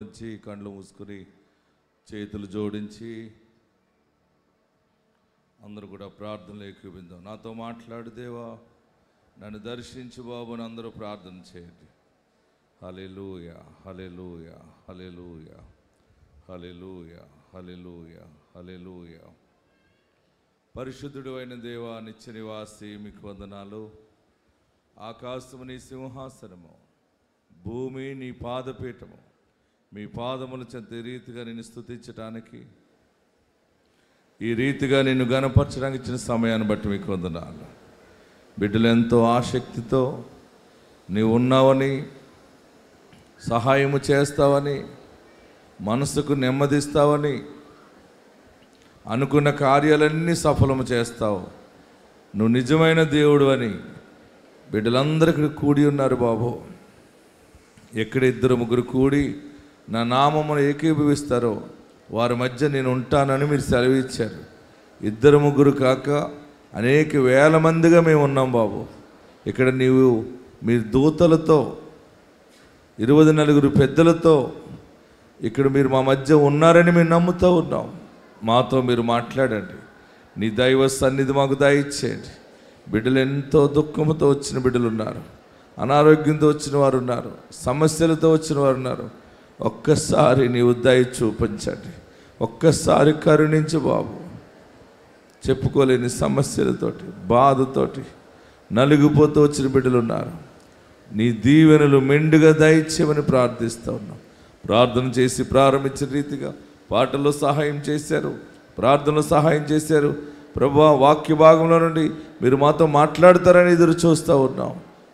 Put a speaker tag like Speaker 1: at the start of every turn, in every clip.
Speaker 1: నుంచి కళ్ళు మూసుకుని చేతులు జోడించి అందరూ కూడా ప్రార్థనలు ఏకీభవిద్దాం. నాతో మాట్లాడు దేవా, నన్ను దర్శించు బాబు అని అందరూ ప్రార్థన చేయండి. హల్లెలూయా, హల్లెలూయా, హల్లెలూయా, హల్లెలూయా, హల్లెలూయా, హల్లెలూయా. పరిశుద్ధుడు అయిన దేవా, నిత్య నివాసి, మీకు వందనాలు. ఆకాశము నీ సింహాసనము, భూమి నీ పాదపీఠము. మీ పాదముల చెంత ఈ రీతిగా నిన్ను స్తుతించడానికి, ఈ రీతిగా నిన్ను గణపరచడానికి ఇచ్చిన సమయాన్ని బట్టి మీకు వందనాలు. బిడ్డలు ఎంతో ఆసక్తితో నీవు ఉన్నావని, సహాయము చేస్తావని, మనసుకు నెమ్మదిస్తావని, అనుకున్న కార్యాలన్నీ సఫలము చేస్తావు, నువ్వు నిజమైన దేవుడు అని బిడ్డలందరూ ఇక్కడ కూడి ఉన్నారు బాబు. ఎక్కడ ఇద్దరు ముగ్గురు కూడి నా నామమును ఏకీభవిస్తారో వారి మధ్య నేను ఉంటానని మీరు సెలవు ఇచ్చారు. ఇద్దరు ముగ్గురు కాక అనేక వేల మందిగా మేము ఉన్నాం బాబు. ఇక్కడ నీవు మీ దూతలతో 24 పెద్దలతో ఇక్కడ మీరు మా మధ్య ఉన్నారని మేము నమ్ముతూ ఉన్నాం. మాతో మీరు మాట్లాడండి. నీ దైవ సన్నిధి మాకు దయచేయండి. బిడ్డలు ఎంతో దుఃఖంతో వచ్చిన బిడ్డలు ఉన్నారు, అనారోగ్యంతో వచ్చిన వారు ఉన్నారు, సమస్యలతో వచ్చిన వారు ఉన్నారు. ఒక్కసారి నీవు దయ చూపించండి. ఒక్కసారి కరుణించు బాబు. చెప్పుకోలేని సమస్యలతోటి, బాధతోటి నలిగిపోతూ వచ్చిన బిడ్డలు ఉన్నారు. నీ దీవెనలు మెండుగా దయచేయమని ప్రార్థిస్తూ ఉన్నాం. ప్రార్థన చేసి ప్రారంభించిన రీతిగా పాటల్లో సహాయం చేశారు, ప్రార్థనలో సహాయం చేశారు. ప్రభువా, వాక్య భాగంలో నుండి మీరు మాతో మాట్లాడతారని ఎదురు చూస్తూ ఉన్నాం.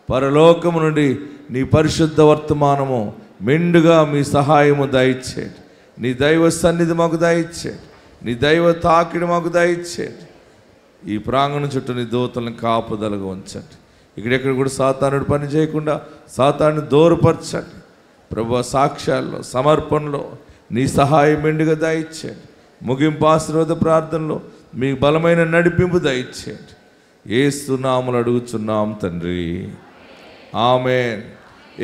Speaker 1: పరలోకము నుండి నీ పరిశుద్ధ వర్తమానము మెండుగా మీ సహాయము దయచేయండి. నీ దైవ సన్నిధి మాకు దయచేయండి. నీ దైవ తాకిడి మాకు దయచేయండి. ఈ ప్రాంగణం చుట్టూ నీ దూతలను కాపుదలగా ఉంచండి. ఇక్కడెక్కడ కూడా సాతానుడు పని చేయకుండా సాతాను దూరపరచండి. ప్రభువా, సాక్ష్యాల్లో, సమర్పణలో నీ సహాయం మెండుగా దయచేయండి. ముగింపు ఆశీర్వాద ప్రార్థనలో మీ బలమైన నడిపింపు దయచేయండి. యేసు నామములో అడుగుచున్నాం తండ్రి, ఆమేన్.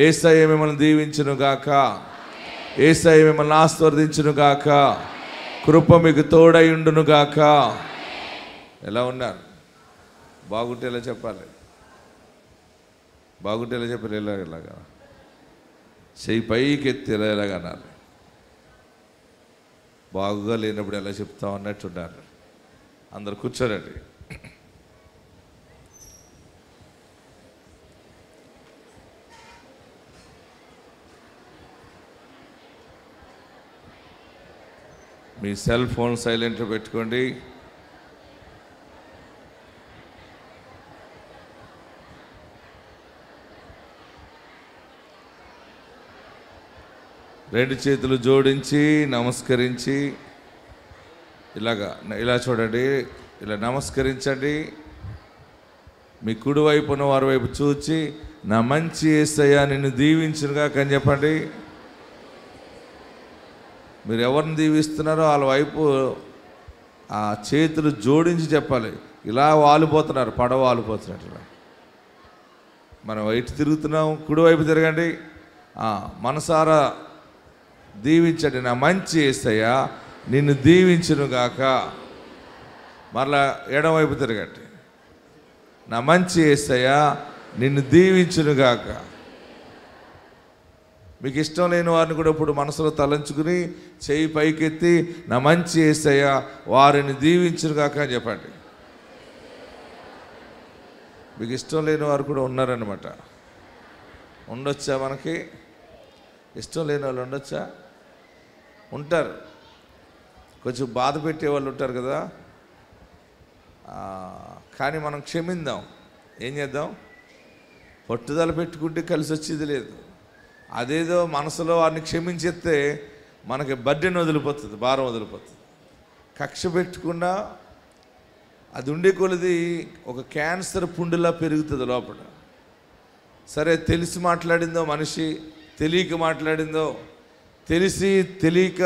Speaker 1: యేసయ్య మిమ్మల్ని దీవించును గాక. యేసయ్య మిమ్మల్ని ఆశీర్వదించును గాక. కృప మీకు తోడైండును గాక. ఎలా ఉన్నారు? బాగుంటే ఎలా చెప్పాలి? బాగుంటే ఎలా చెప్పాలి? ఎలాగా చెయ్యి పైకి ఎత్తి ఎలాగ అన్నారు. బాగుగా లేనప్పుడు ఎలా చెప్తాం అన్నట్టున్నారు. అందరు కూర్చోరండి. మీ సెల్ ఫోన్ సైలెంట్లో పెట్టుకోండి. రెండు చేతులు జోడించి నమస్కరించి ఇలా చూడండి, ఇలా నమస్కరించండి. మీ కుడి వైపున వారి వైపు చూచి, నా మంచి యేసయ్య నిన్ను దీవించునుగా అని చెప్పండి. మీరు ఎవరిని దీవిస్తున్నారో వాళ్ళ వైపు ఆ చేతులు జోడించి చెప్పాలి. ఇలా వాలిపోతున్నారు, పడవ వాలిపోతున్నట్టు. మనం వైపు తిరుగుతున్నాం, కుడివైపు తిరగండి. మనసారా దీవించండి. నా మంచి యేసయ్య నిన్ను దీవించునుగాక. మరలా ఎడమవైపు తిరగండి. నా మంచి యేసయ్య నిన్ను దీవించునుగాక. మీకు ఇష్టం లేని వారిని కూడా ఇప్పుడు మనసులో తలంచుకుని చెయ్యి పైకెత్తి, నా మంచి యేసయ్య వారిని దీవించునుగాక అని చెప్పండి. మీకు ఇష్టం లేని వారు కూడా ఉన్నారనమాట. ఉండొచ్చా? మనకి ఇష్టం లేని వాళ్ళు ఉండొచ్చా? ఉంటారు. కొంచెం బాధ పెట్టే వాళ్ళు ఉంటారు కదా. కానీ మనం క్షమిందాం. ఏం చేద్దాం? పట్టుదల పెట్టుకుంటే కలిసి వచ్చేది లేదు. అదేదో మనసులో వారిని క్షమించేస్తే మనకి బర్డెన్ వదిలిపోతుంది, భారం వదిలిపోతుంది. కక్ష పెట్టుకున్నా అది ఉండే కొలది ఒక క్యాన్సర్ పుండులా పెరుగుతుంది లోపల. సరే, తెలిసి మాట్లాడిందో మనిషి, తెలియక మాట్లాడిందో, తెలిసి తెలియక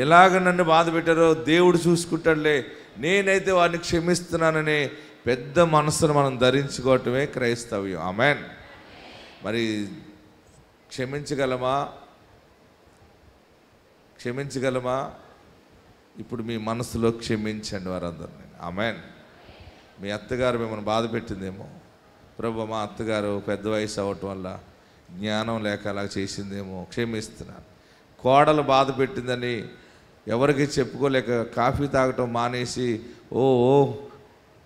Speaker 1: ఎలాగ నన్ను బాధ పెట్టారో దేవుడు చూసుకుంటాడులే, నేనైతే వారిని క్షమిస్తున్నాననే పెద్ద మనసును మనం ధరించుకోవటమే క్రైస్తవ్యం. ఆమేన్. మరి క్షమించగలమా? క్షమించగలమా? ఇప్పుడు మీ మనసులో క్షమించండి వారందరినీ. ఆమేన్. మీ అత్తగారు మిమ్మల్ని బాధ పెట్టిందేమో, ప్రభు మా అత్తగారు పెద్ద వయసు అవ్వటం వల్ల జ్ఞానం లేక అలా చేసిందేమో, క్షమిస్తున్నాను. కోడలు బాధ పెట్టిందని ఎవరికి చెప్పుకోలేక కాఫీ తాగటం మానేసి ఓ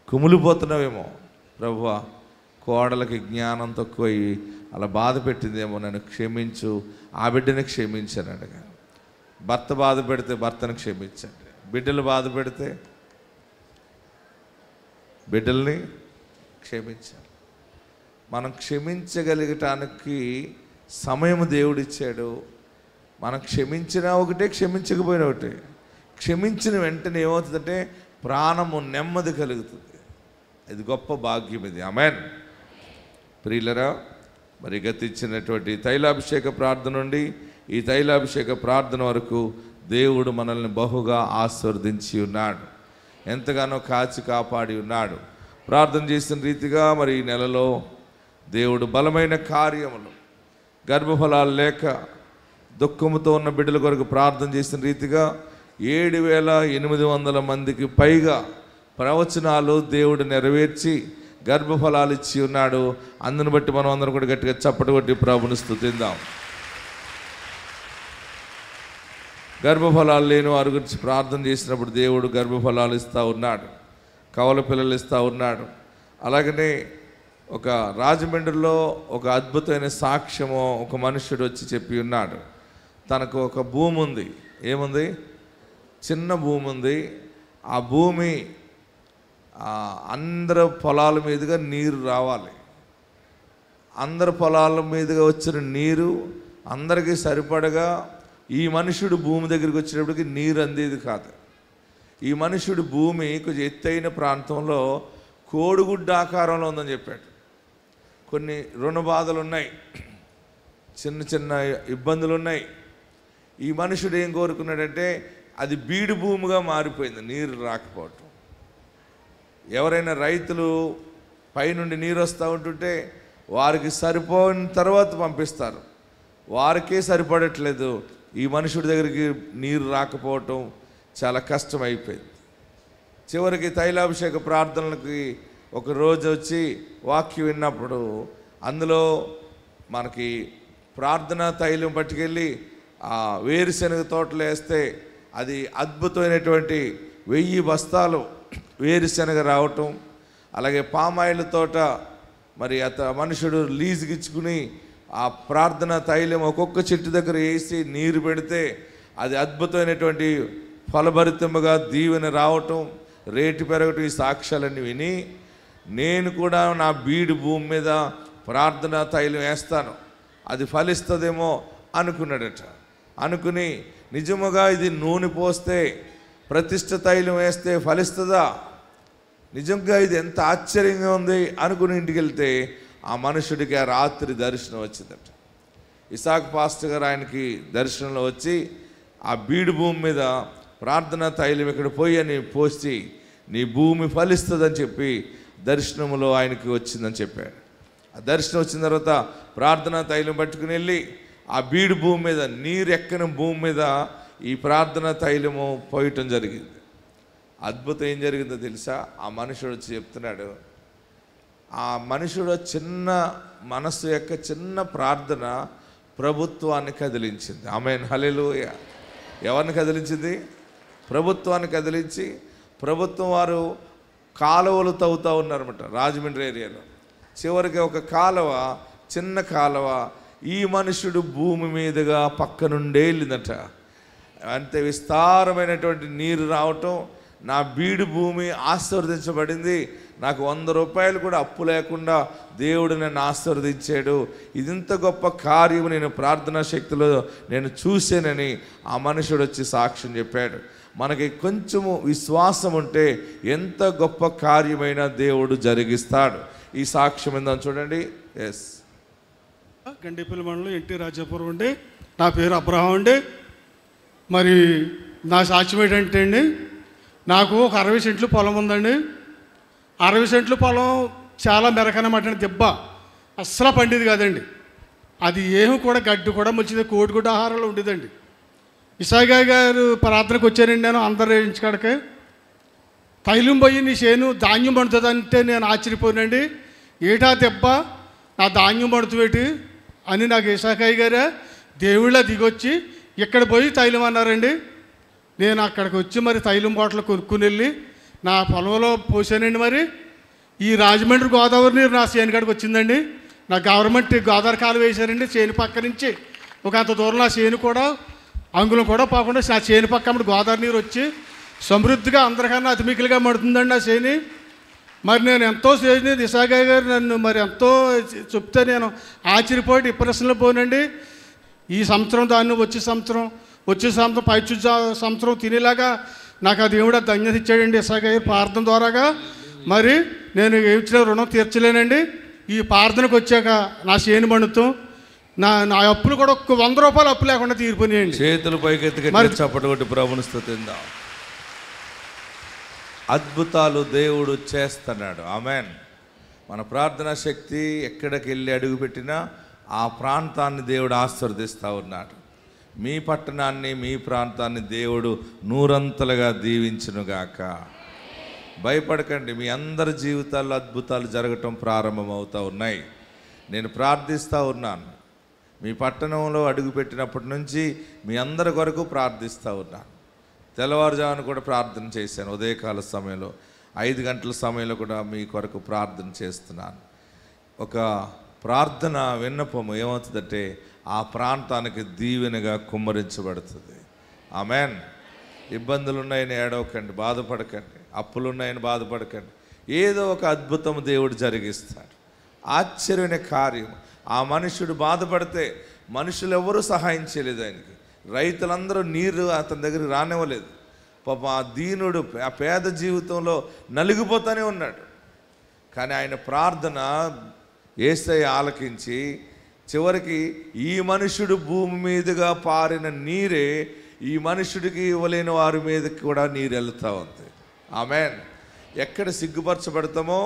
Speaker 1: కుమిలిపోతున్నావేమో, ప్రభువా కోడలకి జ్ఞానం తక్కువయ్యి అలా బాధ పెట్టిందేమో, నన్ను క్షమించు, ఆ బిడ్డని క్షమించాను అడగా. భర్త బాధ పెడితే భర్తను క్షమించండి. బిడ్డలు బాధ పెడితే బిడ్డల్ని క్షమించాలి. మనం క్షమించగలిగటానికి సమయం దేవుడిచ్చాడు. మనం క్షమించినా ఒకటే, క్షమించకపోయినా ఒకటే. క్షమించిన వెంటనే ఏమవుతుందంటే ప్రాణము నెమ్మది కలుగుతుంది. ఇది గొప్ప భాగ్యం ఇది. ఆమేన్. ప్రియులరా, మరి గతించినటువంటి తైలాభిషేక ప్రార్థన నుండి ఈ తైలాభిషేక ప్రార్థన వరకు దేవుడు మనల్ని బహుగా ఆశీర్వదించి ఉన్నాడు, ఎంతగానో కాచి కాపాడి ఉన్నాడు. ప్రార్థన చేసిన రీతిగా మరి ఈ నెలలో దేవుడు బలమైన కార్యములు, గర్భఫలాలు లేక దుఃఖముతో ఉన్న బిడ్డల కొరకు ప్రార్థన చేసిన రీతిగా 7,800 మందికి పైగా ప్రవచనాలు దేవుడు నెరవేర్చి గర్భఫలాలు ఇచ్చి ఉన్నాడు. అందుని బట్టి మనం అందరం కూడా గట్టిగా చప్పటి కొట్టి ప్రభుని స్తుతిద్దాం. గర్భఫలాలు లేని వారి గురించి ప్రార్థన చేసినప్పుడు దేవుడు గర్భఫలాలు ఇస్తూ ఉన్నాడు, కవల పిల్లలు ఇస్తూ ఉన్నాడు. అలాగనే ఒక రాజమండ్రిలో ఒక అద్భుతమైన సాక్ష్యము ఒక మనుష్యుడు వచ్చి చెప్పి ఉన్నాడు. తనకు ఒక భూమి ఉంది. ఏముంది? చిన్న భూమి ఉంది. ఆ భూమి అందరి పొలాల మీదుగా నీరు రావాలి. అందరి పొలాల మీదుగా వచ్చిన నీరు అందరికీ సరిపడగా ఈ మనుషుడు భూమి దగ్గరికి వచ్చేటప్పటికి నీరు అందేది కాదు. ఈ మనుషుడు భూమి కొంచెం ఎత్తైన ప్రాంతంలో కోడిగుడ్డ ఆకారంలో ఉందని చెప్పాడు. కొన్ని రుణ బాధలు ఉన్నాయి, చిన్న చిన్న ఇబ్బందులు ఉన్నాయి. ఈ మనుషుడు ఏం కోరుకున్నాడంటే అది బీడు భూమిగా మారిపోయింది, నీరు రాకపోవటం. ఎవరైనా రైతులు పైనుండి నీరు వస్తూ ఉంటుంటే వారికి సరిపోయిన తర్వాత పంపిస్తారు, వారికే సరిపడట్లేదు. ఈ మనుషుడి దగ్గరికి నీరు రాకపోవటం చాలా కష్టం అయిపోయింది. చివరికి తైలాభిషేక ప్రార్థనలకి ఒక రోజు వచ్చి వాక్యం విన్నప్పుడు అందులో మనకి ప్రార్థనా తైలం పట్టుకెళ్ళి ఆ వేరుశనగ తోటలో వేస్తే అది అద్భుతమైనటువంటి 1000 బస్తాలు వేరుశనగ రావటం. అలాగే పామాయిల్ తోట మరి మనుషుడు లీజుకి ఇచ్చుకుని ఆ ప్రార్థన తైలం ఒక్కొక్క చెట్టు దగ్గర వేసి నీరు పెడితే అది అద్భుతమైనటువంటి ఫలభరితముగా దీవెన రావటం, రేటు పెరగటం. ఈ సాక్ష్యాలన్నీ విని నేను కూడా నా బీడు భూమి మీద ప్రార్థన తైలం వేస్తాను, అది ఫలిస్తుందేమో అనుకున్నాడట. అనుకుని నిజముగా ఇది నూనె పోస్తే ప్రతిష్ఠ తైలం వేస్తే ఫలిస్తుందా, నిజంగా ఇది ఎంత ఆశ్చర్యంగా ఉంది అనుకుని ఇంటికి వెళ్తే ఆ మనుషుడికి ఆ రాత్రి దర్శనం వచ్చిందట. ఇసాక్ పాస్టర్ గారు ఆయనకి దర్శనంలో వచ్చి ఆ బీడు భూమి మీద ప్రార్థన తైలం ఇక్కడ పోయి అని పోసి నీ భూమి ఫలిస్తుందని చెప్పి దర్శనంలో ఆయనకి వచ్చిందని చెప్పాడు. ఆ దర్శనం వచ్చిన తర్వాత ప్రార్థన తైలం పట్టుకుని వెళ్ళి ఆ బీడు భూమి మీద, నీరు ఎక్కని భూమి మీద ఈ ప్రార్థన తైలము పోయటం జరిగింది. అద్భుతం ఏం జరిగిందో తెలుసా? ఆ మనుషుడు వచ్చి చెప్తున్నాడు, ఆ మనుషుడు చిన్న మనస్సు యొక్క చిన్న ప్రార్థన ప్రభుత్వాన్ని కదిలించింది. ఆమేన్, హల్లెలూయా. ఎవరిని కదిలించింది? ప్రభుత్వాన్ని కదిలించి ప్రభుత్వం వారు కాలువలు తవ్వుతూ ఉన్నారన్నమాట రాజమండ్రి ఏరియాలో. చివరికి ఒక కాలువ, చిన్న కాలువ ఈ మనుషుడు భూమి మీదుగా పక్క నుండే వెళ్ళిందట. అంతే విస్తారమైనటువంటి నీరు రావటం, నా బీడు భూమి ఆశీర్వదించబడింది. నాకు 100 రూపాయలు కూడా అప్పు లేకుండా దేవుడు నన్ను ఆశీర్వదించాడు. ఇదింత గొప్ప కార్యము నేను ప్రార్థనా శక్తిలో నేను చూశానని ఆ మనుషుడు వచ్చి సాక్ష్యం చెప్పాడు. మనకి కొంచెము విశ్వాసం ఉంటే ఎంత గొప్ప కార్యమైనా దేవుడు జరిగిస్తాడు. ఈ సాక్ష్యం ఏందని చూడండి. ఎస్,
Speaker 2: గండిపల్లి మండలం ఎన్టీ రాజాపురం అండి. నా పేరు అబ్రహాం అండి. మరి నా సాక్ష్యం ఏంటంటే అండి, నాకు ఒక 60 సెంట్లు పొలం ఉందండి. 60 సెంట్లు పొలం చాలా మెరకనమాట దెబ్బ, అస్సలు పండేది కాదండి. అది ఏమి కూడా గడ్డి కూడా మంచిది, కోడిగుడ్డ ఆహారంలో ఉండేదండి. ఇసాగా గారు ప్రార్థనకు వచ్చానండి. నేను అందరు ఇంచుకాడకే తైలం పోయి నీ చేను ధాన్యం పడుతుందంటే నేను ఆశ్చర్యపోయానండి. ఏటా దెబ్బ నా ధాన్యం పడుతుంది అని నాకు ఇసాకాయ గారే దేవుళ్ళ దిగొచ్చి ఇక్కడ పోయి తైలం అన్నారండి. నేను అక్కడికి వచ్చి మరి తైలం బాటలు కొనుక్కుని వెళ్ళి నా పొలంలో పోసానండి. మరి ఈ రాజమండ్రి గోదావరి నీరు నా చేను కాడికి వచ్చిందండి. నా గవర్నమెంట్ గోదావరి కాలువ వేశారండి. చేను పక్క నుంచి ఒక అంత దూరం నా చేను కూడా అంగుళం కూడా పోకుండా నా చేను పక్క అప్పుడు గోదావరి నీరు వచ్చి సమృద్ధిగా అందరికన్నా అతిమికలుగా పడుతుందండి నా చేని. మరి నేను ఎంతో చేసి ఇసాగా గారు నన్ను మరి ఎంతో చెప్తే నేను ఆశ్చర్యపోయి డిప్రెషన్లో పోనండి. ఈ సంవత్సరం దాన్ని వచ్చే సంవత్సరం పైచు సంవత్సరం తినేలాగా నాకు ఆ దేవుడు ధన్యత ఇచ్చాడండి ఇసాగా గారు ప్రార్థన ద్వారాగా. మరి నేను ఇచ్చిన రుణం తీర్చలేనండి. ఈ ప్రార్థనకు వచ్చాక నా చేను పండుతాం నా అప్పులు కూడా ఒక్క 100 రూపాయలు అప్పు లేకుండా తీరిపోయినాయండి.
Speaker 1: చేతులు పైకెత్తి చప్పటి కొట్టి ప్రభువుని స్తుతిద్దాం. అద్భుతాలు దేవుడు చేస్తున్నాడు. ఆమెన్. మన ప్రార్థనా శక్తి ఎక్కడికి వెళ్ళి అడుగుపెట్టినా ఆ ప్రాంతాన్ని దేవుడు ఆశీర్వదిస్తూ ఉన్నాడు. మీ పట్టణాన్ని మీ ప్రాంతాన్ని దేవుడు నూరంతలుగా దీవించునుగాక. భయపడకండి, మీ అందరి జీవితాల్లో అద్భుతాలు జరగటం ప్రారంభమవుతూ ఉన్నాయి. నేను ప్రార్థిస్తూ ఉన్నాను. మీ పట్టణంలో అడుగుపెట్టినప్పటి నుంచి మీ అందరి కొరకు ప్రార్థిస్తూ ఉన్నాను. తెల్లవారుజామున కూడా ప్రార్థన చేశాను. ఉదయకాల సమయంలో 5 గంటల సమయంలో కూడా మీ కొరకు ప్రార్థన చేస్తున్నాను. ఒక ప్రార్థన విన్నపము ఏమవుతుందంటే ఆ ప్రాంతానికి దీవెనగా కుమ్మరించబడుతుంది. ఆమెన్. ఇబ్బందులు ఉన్నాయని ఏడవకండి, బాధపడకండి. అప్పులు ఉన్నాయని బాధపడకండి. ఏదో ఒక అద్భుతం దేవుడు జరిగిస్తాడు. ఆశ్చర్యమైన కార్యం. ఆ మనుషుడు బాధపడితే మనుషులు ఎవరూ సహాయం చేయలేదు ఆయనకి. రైతులందరూ నీరు అతని దగ్గరికి రానివ్వలేదు. పాప ఆ దీనుడు ఆ పేద జీవితంలో నలిగిపోతూనే ఉన్నాడు. కానీ ఆయన ప్రార్థన యేసయ్య ఆలకించి చివరికి ఈ మనుషుడు భూమి మీదుగా పారిన నీరే ఈ మనుషుడికి ఇవ్వలేని వారి మీదకి కూడా నీరు వెళ్తూ ఉంది. ఆమెన్. ఎక్కడ సిగ్గుపరచబడతామో,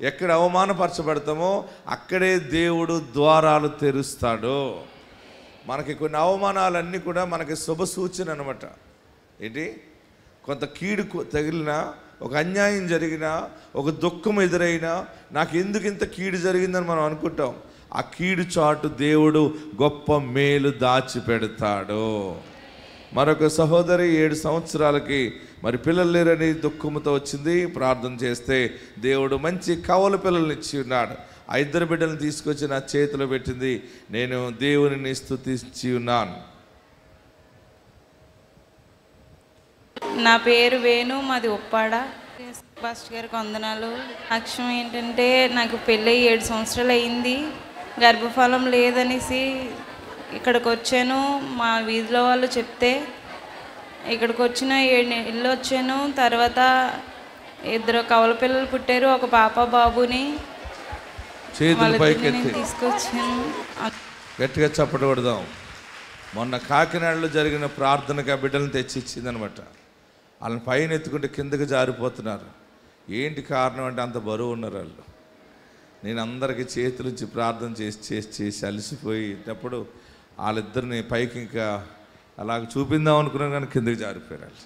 Speaker 1: ఎక్కడ అవమానపరచబడతామో అక్కడే దేవుడు ద్వారాలు తెరుస్తాడు. మనకి కొన్ని అవమానాలన్నీ కూడా మనకి శుభ సూచన అనమాట. ఏంటి? కొంత కీడు తగిలినా, ఒక అన్యాయం జరిగినా, ఒక దుఃఖం ఎదురైనా నాకు ఎందుకు ఇంత కీడు జరిగిందని మనం అనుకుంటాం. ఆ కీడు చాటు దేవుడు గొప్ప మేలు దాచిపెడతాడు. మరొక సహోదరి 7 సంవత్సరాలకి మరి పిల్లలు లేరని దుఃఖంతో వచ్చింది. ప్రార్థన చేస్తే దేవుడు మంచి కవల పిల్లల్ని ఇచ్చి ఉన్నాడు. ఆ 2 బిడ్డలను తీసుకొచ్చి నా చేతిలో పెట్టింది. నేను దేవునిని స్తుతించి ఉన్నాను.
Speaker 3: నా పేరు వేణు, మాది ఉప్పాడ. పాస్టర్ గారికి వందనాలు. లక్ష్యం ఏంటంటే నాకు పెళ్ళి 7 సంవత్సరాలు అయింది. గర్భఫలం లేదనేసి ఇక్కడికి వచ్చాను. మా వీధిలో వాళ్ళు చెప్తే ఇక్కడికి వచ్చిన 7 నెలలు వచ్చాను. తర్వాత 2 కవల పిల్లలు పుట్టారు, ఒక పాప బాబుని తీసుకొచ్చాను.
Speaker 1: గట్టిగా చప్పట కొడదాం. మొన్న కాకినాడలో జరిగిన ప్రార్థనకు ఆ బిడ్డలను తెచ్చి ఇచ్చిందనమాట. వాళ్ళని పైన ఎత్తుకుంటే కిందకి జారిపోతున్నారు. ఏంటి కారణం అంటే అంత బరువు ఉన్నారు వాళ్ళు. నేను అందరికీ చేతులుంచి ప్రార్థన చేసి అలసిపోయేటప్పుడు వాళ్ళిద్దరిని పైకి ఇంకా అలాగ చూపిందాం అనుకున్నాను, కానీ కిందకి జారిపోయారు వాళ్ళు.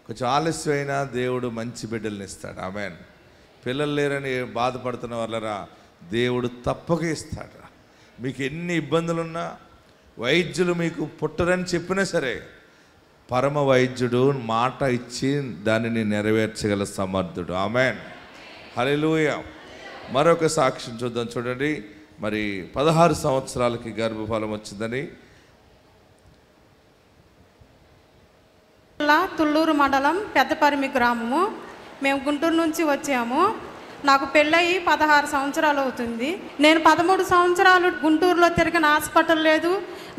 Speaker 1: కొంచెం ఆలస్యమైనా దేవుడు మంచి బిడ్డల్ని ఇస్తాడు. ఆమెన్. పిల్లలు లేరని బాధపడుతున్న వాళ్ళరా దేవుడు తప్పక ఇస్తాడు. మీకు ఎన్ని ఇబ్బందులున్నా, వైద్యులు మీకు పుట్టరని చెప్పినా సరే పరమ వైద్యుడు మాట ఇచ్చి దానిని నెరవేర్చగల సమర్థుడు. ఆమెన్. హల్లెలూయా. మరొక సాక్ష్యం చూద్దాం. చూడండి, మరి 16 సంవత్సరాలకి గర్భఫలం వచ్చిందని.
Speaker 4: తుళ్ళూరు మండలం పెద్దపరిమి గ్రామము. మేము గుంటూరు నుంచి వచ్చాము. నాకు పెళ్ళయి 16 సంవత్సరాలు అవుతుంది. నేను 13 సంవత్సరాలు గుంటూరులో తిరిగిన హాస్పిటల్ లేదు,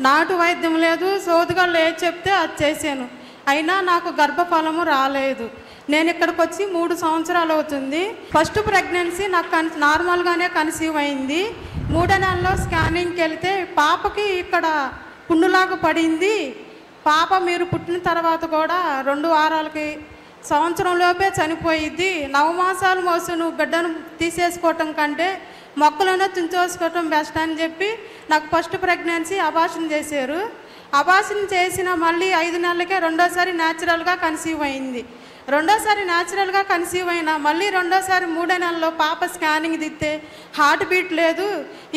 Speaker 4: నాటు వైద్యం లేదు, సోదుగా లేదు చెప్తే అది చేశాను. అయినా నాకు గర్భఫలము రాలేదు. నేను ఇక్కడికి వచ్చి 3 సంవత్సరాలు అవుతుంది. ఫస్ట్ ప్రెగ్నెన్సీ నాకు నార్మల్గానే కన్సీవ్ అయింది. 3వ నెలలో స్కానింగ్కి వెళ్తే పాపకి ఇక్కడ పుండులాగా పడింది. పాప మీరు పుట్టిన తర్వాత కూడా 2 వారాలకి సంవత్సరంలోపే చనిపోయిద్ది. 9 మాసాలు మోసి నువ్వు బిడ్డను తీసేసుకోవటం కంటే మొక్కలను తుంచేసుకోవటం బెస్ట్ అని చెప్పి నాకు ఫస్ట్ ప్రెగ్నెన్సీ అబార్షన్ చేశారు. అబార్షన్ చేసిన మళ్ళీ 5 నెలలకే రెండోసారి న్యాచురల్గా కన్సీవ్ అయింది. రెండోసారి న్యాచురల్గా కన్సీవ్ అయినా మళ్ళీ రెండోసారి 3వ నెలలో పాప స్కానింగ్ దిస్తే హార్ట్ బీట్ లేదు,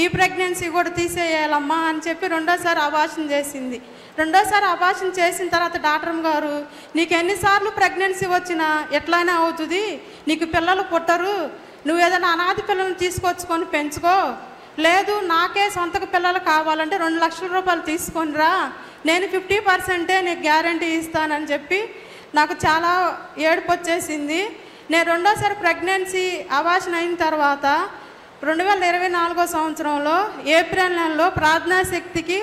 Speaker 4: ఈ ప్రెగ్నెన్సీ కూడా తీసేయాలమ్మా అని చెప్పి రెండోసారి అబార్షన్ చేసింది. రెండోసారి అబార్షన్ చేసిన తర్వాత డాక్టర్ గారు, నీకు ఎన్నిసార్లు ప్రెగ్నెన్సీ వచ్చినా ఎట్లయినా అవుతుంది, నీకు పిల్లలు పుట్టరు, నువ్వు ఏదైనా అనాథ పిల్లల్ని తీసుకొచ్చుకొని పెంచుకో, లేదు నాకే సొంతకు పిల్లలు కావాలంటే 2 లక్షల రూపాయలు తీసుకొనిరా, నేను 50% నీకు గ్యారంటీ ఇస్తానని చెప్పి నాకు చాలా ఏడుపు వచ్చేసింది. నేను రెండోసారి ప్రెగ్నెన్సీ అబార్షన్ అయిన తర్వాత 2024 సంవత్సరంలో ఏప్రిల్ నెలలో ప్రార్థనా శక్తికి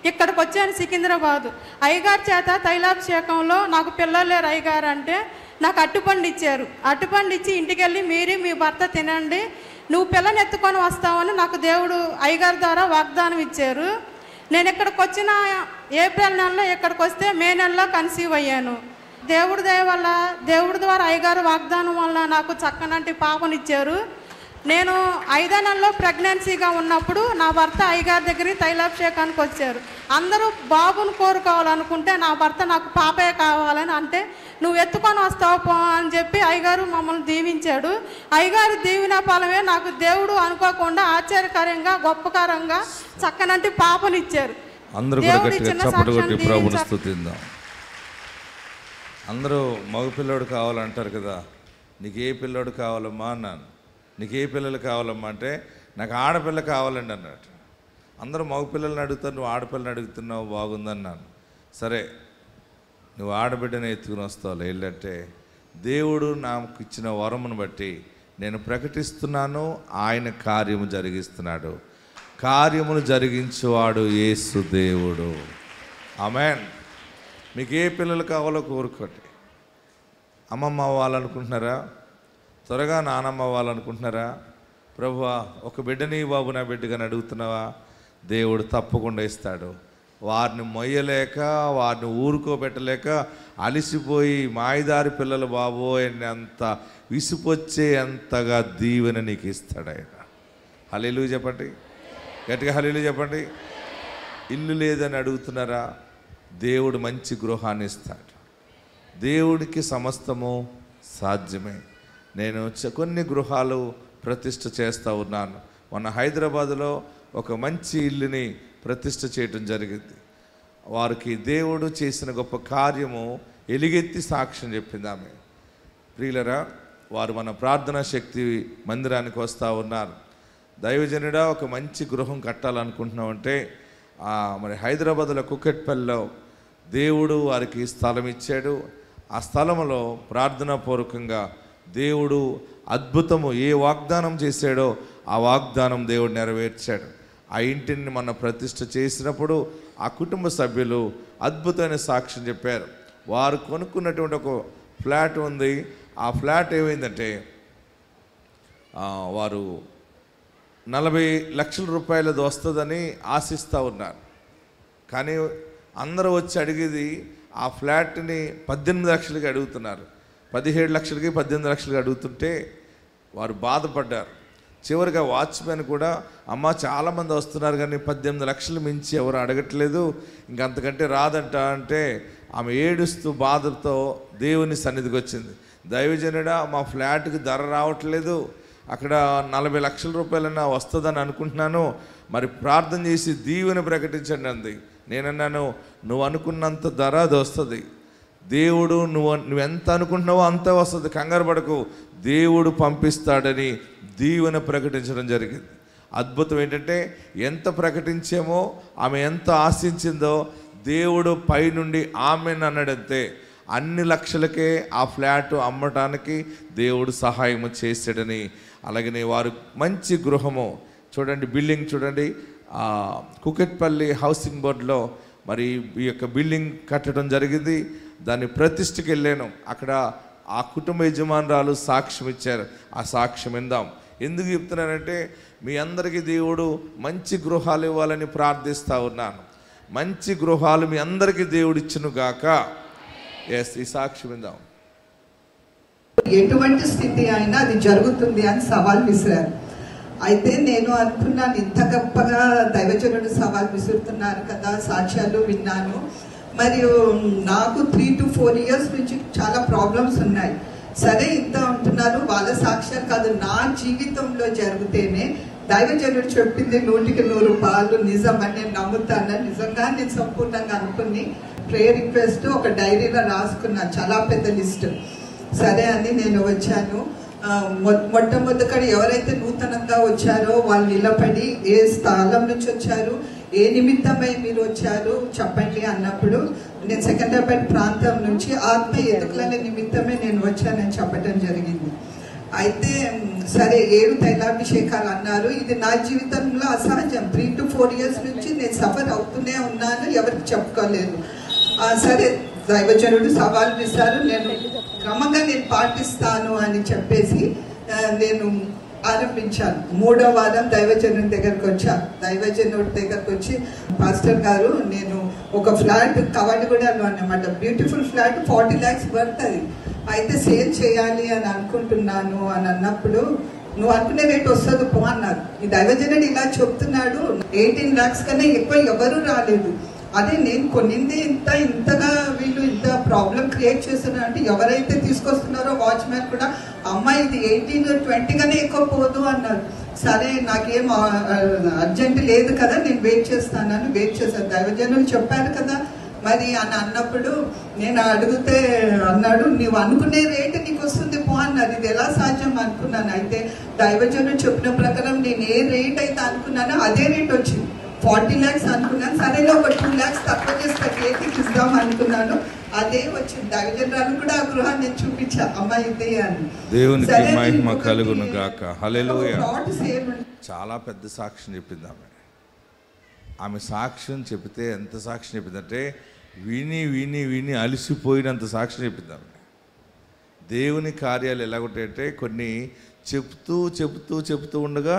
Speaker 4: ఇక్కడికి వచ్చాను సికింద్రాబాదు. అయ్యగారి చేత తైలాభిషేకంలో నాకు పిల్లలు లేరు అయ్యగారు అంటే నాకు అట్టుపండు ఇచ్చారు. అట్టుపండు ఇచ్చి ఇంటికి వెళ్ళి మీరు మీ భర్త తినండి, నువ్వు పిల్లని ఎత్తుకొని వస్తావని నాకు దేవుడు అయ్యగారి ద్వారా వాగ్దానం ఇచ్చారు. నేను ఇక్కడికి వచ్చిన ఏప్రిల్ నెలలో ఇక్కడికి వస్తే మే నెలలో కన్సీవ్ అయ్యాను. దేవుడి దయ వల్ల, దేవుడి ద్వారా అయ్యగారు వాగ్దానం వల్ల నాకు చక్కనంటి పాపనిచ్చారు. నేను 5వ నెలలో ప్రెగ్నెన్సీగా ఉన్నప్పుడు నా భర్త అయ్యగారి దగ్గరికి తైలాభిషేకానికి వచ్చారు. అందరూ బాబుని కోరుకోవాలనుకుంటే నా భర్త నాకు పాపే కావాలని అంటే నువ్వు ఎత్తుకొని వస్తావు పో అని చెప్పి అయ్యగారు మమ్మల్ని దీవించాడు. అయ్యగారు దీవెన ఫలమే నాకు దేవుడు అనుకోకుండా ఆశ్చర్యకరంగా గొప్పకరంగా చక్కనంటి పాపనిచ్చారు.
Speaker 1: అందరూ మగపిల్లోడు కావాలంటారు కదా, నీకు ఏ పిల్లోడు కావాలమ్మా అన్నాను. నీకు ఏ పిల్లలు కావాలమ్మా అంటే నాకు ఆడపిల్ల కావాలండి అన్నట్టు. అందరూ మగపిల్లల్ని అడుగుతారు, నువ్వు ఆడపిల్లని అడుగుతున్నావు, బాగుందన్నాను. సరే నువ్వు ఆడబిడ్డని ఎత్తుకుని వస్తావు ఏంటంటే దేవుడు నాకు ఇచ్చిన వరమును బట్టి నేను ప్రకటిస్తున్నాను, ఆయన కార్యము జరిగిస్తున్నాడు. కార్యమును జరిగించేవాడు యేసు దేవుడు. ఆమేన్. మీకు ఏ పిల్లలు కావాలో కోరుకోండి. అమ్మమ్మ అవ్వాలనుకుంటున్నారా? త్వరగా నానమ్మ అవ్వాలనుకుంటున్నారా? ప్రభువా ఒక బిడ్డని బాబు నా బిడ్డగా అడుగుతున్నావా? దేవుడు తప్పకుండా ఇస్తాడు. వారిని మొయ్యలేక, వారిని ఊరుకోబెట్టలేక అలిసిపోయి మాయదారి పిల్లలు బాబోయ్ అంత విసుపొచ్చే అంతగా దీవెన నీకు ఇస్తాడు ఆయన. హల్లెలూయా చెప్పండి, గట్టిగా హల్లెలూయా చెప్పండి. ఇల్లు లేదని అడుగుతున్నారా? దేవుడు మంచి గృహాన్ని ఇస్తాడు. దేవుడికి సమస్తము సాధ్యమే. నేను కొన్ని గృహాలు ప్రతిష్ఠ చేస్తూ ఉన్నాను. మొన్న హైదరాబాదులో ఒక మంచి ఇల్లుని ప్రతిష్ఠ చేయటం జరిగింది. వారికి దేవుడు చేసిన గొప్ప కార్యము ఎలుగెత్తి సాక్ష్యం చెప్పింది ఆమె. ప్రియులరా, వారు మన ప్రార్థనా శక్తి మందిరానికి వస్తూ ఉన్నారు. దైవజనుడా ఒక మంచి గృహం కట్టాలనుకుంటున్నామంటే మరి హైదరాబాద్లో కుకట్పల్లిలో దేవుడు వారికి స్థలం ఇచ్చాడు. ఆ స్థలంలో ప్రార్థనాపూర్వకంగా దేవుడు అద్భుతము ఏ వాగ్దానం చేశాడో ఆ వాగ్దానం దేవుడు నెరవేర్చాడు. ఆ ఇంటిని మన ప్రతిష్ఠ చేసినప్పుడు ఆ కుటుంబ సభ్యులు అద్భుతమైన సాక్ష్యం చెప్పారు. వారు కొనుక్కున్నటువంటి ఒక ఫ్లాట్ ఉంది. ఆ ఫ్లాట్ ఏమైందంటే వారు 40 లక్షల రూపాయలది వస్తుందని ఆశిస్తూ ఉన్నారు. కానీ అందరూ వచ్చి అడిగేది ఆ ఫ్లాట్ని 18 లక్షలకి అడుగుతున్నారు. 17 లక్షలకి 18 లక్షలకి అడుగుతుంటే వారు బాధపడ్డారు. చివరిగా వాచ్మెన్ కూడా అమ్మ చాలామంది వస్తున్నారు కానీ 18 లక్షలు మించి ఎవరు అడగట్లేదు, ఇంకంతకంటే రాదంట అంటే ఆమె ఏడుస్తూ బాధతో దేవుని సన్నిధికి వచ్చింది. దైవజనుడా మా ఫ్లాట్కి ధర రావట్లేదు, అక్కడ 40 లక్షల రూపాయలన్నా వస్తుందని అనుకుంటున్నాను, మరి ప్రార్థన చేసి దీవెన ప్రకటించండి అంది. నేనన్నాను నువ్వు అనుకున్నంత ధర అది వస్తుంది. దేవుడు నువ్వెంత అనుకుంటున్నావో అంతే వస్తుంది, కంగారు పడకు, దేవుడు పంపిస్తాడని దీవెన ప్రకటించడం జరిగింది. అద్భుతం ఏంటంటే ఎంత ప్రకటించామో ఆమె ఎంత ఆశించిందో దేవుడు పైనుండి ఆమెను అన్నాడంతే అన్ని లక్షలకే ఆ ఫ్లాట్ అమ్మటానికి దేవుడు సహాయం చేశాడని. అలాగనే వారు మంచి గృహము చూడండి, బిల్డింగ్ చూడండి, కుకట్పల్లి హౌసింగ్ బోర్డులో మరి ఈ యొక్క బిల్డింగ్ కట్టడం జరిగింది. దాన్ని ప్రతిష్ఠకి వెళ్ళాను. అక్కడ ఆ కుటుంబ యజమానురాలు సాక్ష్యం ఇచ్చారు. ఆ సాక్ష్యం విందాం. ఎందుకు చెప్తున్నానంటే మీ అందరికీ దేవుడు మంచి గృహాలు ఇవ్వాలని ప్రార్థిస్తూ ఉన్నాను. మంచి గృహాలు మీ అందరికీ దేవుడు ఇచ్చును గాక. ఈ సాక్ష్యం విందాం.
Speaker 5: ఎటువంటి స్థితి అయినా అది జరుగుతుంది అని సవాల్ విసిరారు. అయితే నేను అనుకున్నాను, ఇంత గొప్పగా దైవజనుడు సవాల్ విసురుతున్నారు కదా, సాక్ష్యాలు విన్నాను. మరియు నాకు 3 to 4 years నుంచి చాలా ప్రాబ్లమ్స్ ఉన్నాయి. సరే ఇంత అంటున్నారు, వాళ్ళ సాక్ష్యాలు కాదు, నా జీవితంలో జరిగితేనే దైవజనుడు చెప్పింది 100% నిజమని నేను నమ్ముతాను. నిజంగా నేను సంపూర్ణంగా అనుకుని ప్రేయర్ రిక్వెస్ట్ ఒక డైరీలో రాసుకున్నాను, చాలా పెద్ద లిస్ట్. సరే అని నేను వచ్చాను. మొట్టమొదట ఎవరైతే నూతనంగా వచ్చారో వాళ్ళు నిలబడి ఏ స్థలం నుంచి వచ్చారు, ఏ నిమిత్తమై మీరు వచ్చారు చెప్పండి అన్నప్పుడు నేను సెకండ్రాబాద్ ప్రాంతం నుంచి ఆత్మ ఎదుగుల నిమిత్తమే నేను వచ్చానని చెప్పడం జరిగింది. అయితే సరే 7 తైలాభిషేకాలు అన్నారు. ఇది నా జీవితంలో అసహజం. 3 to 4 years నుంచి నేను సఫర్ అవుతూనే ఉన్నాను, ఎవరికి చెప్పుకోలేదు. సరే దైవజనుడు సవాల్ విసారు, నేను క్రమంగా నేను పాటిస్తాను అని చెప్పేసి నేను ఆరంభించాను. 3వ వారం దైవజనుడి దగ్గరకు వచ్చాను. దైవజనుడి దగ్గరకు వచ్చి, పాస్టర్ గారు నేను ఒక ఫ్లాట్ కవాడిగూడలో అన్నమాట, బ్యూటిఫుల్ ఫ్లాట్ 40 lakhs వర్త్, అది అయితే సేల్ చేయాలి అని అనుకుంటున్నాను అని అన్నప్పుడు, నువ్వు అనుకునే రేట్ వస్తుంది పో అన్నారు. ఈ దైవజనుడు ఇలా చెప్తున్నాడు, 18 lakhs కన్నా ఎక్కువ ఎవరు రాలేదు. అదే నేను కొన్నింది ఇంతగా వీళ్ళు ఇంత ప్రాబ్లం క్రియేట్ చేస్తున్నారు అంటే, ఎవరైతే తీసుకొస్తున్నారో వాచ్మ్యాన్ కూడా అమ్మాయి ఇది 18-20 కన్నా ఎక్కువ పోదు అన్నారు. సరే నాకేం అర్జెంట్ లేదు కదా, నేను వెయిట్ చేస్తానని వెయిట్ చేశాను. దైవజనులు చెప్పారు కదా మరి అని అన్నప్పుడు నేను అడిగితే అన్నాడు, నీవు అనుకునే రేటు నీకు వస్తుంది పో అన్నారు. ఇది ఎలా సాధ్యం అనుకున్నాను. అయితే దైవజనులు చెప్పిన ప్రకారం నేను ఏ రేట్ అయితే అనుకున్నానో అదే రేట్ వచ్చింది. 40 lakhs అనుకున్నాను. సరే ఒక 2 lakhs తక్కువ చేసి 38కి ఇద్దాం అనుకున్నాను, అదే వచ్చింది. దైవజనురాలు కూడా ఆ గృహాన్ని నేను చూపించా, అమ్మాయి ఇదే అని.
Speaker 1: దేవునికి మహిమ కలుగును గాక. హల్లెలూయా. చాలా పెద్ద సాక్ష్యం చెప్పింది ఆమె సాక్ష్యం చెప్తే ఎంత సాక్ష్యం చెప్పిందంటే, విని విని విని అలసిపోయినంత సాక్ష్యం చెప్పింది ఆమె. దేవుని కార్యాలు ఎలాగుంటాయంటే, కొన్ని చెప్తూ చెప్తూ చెప్తూ ఉండగా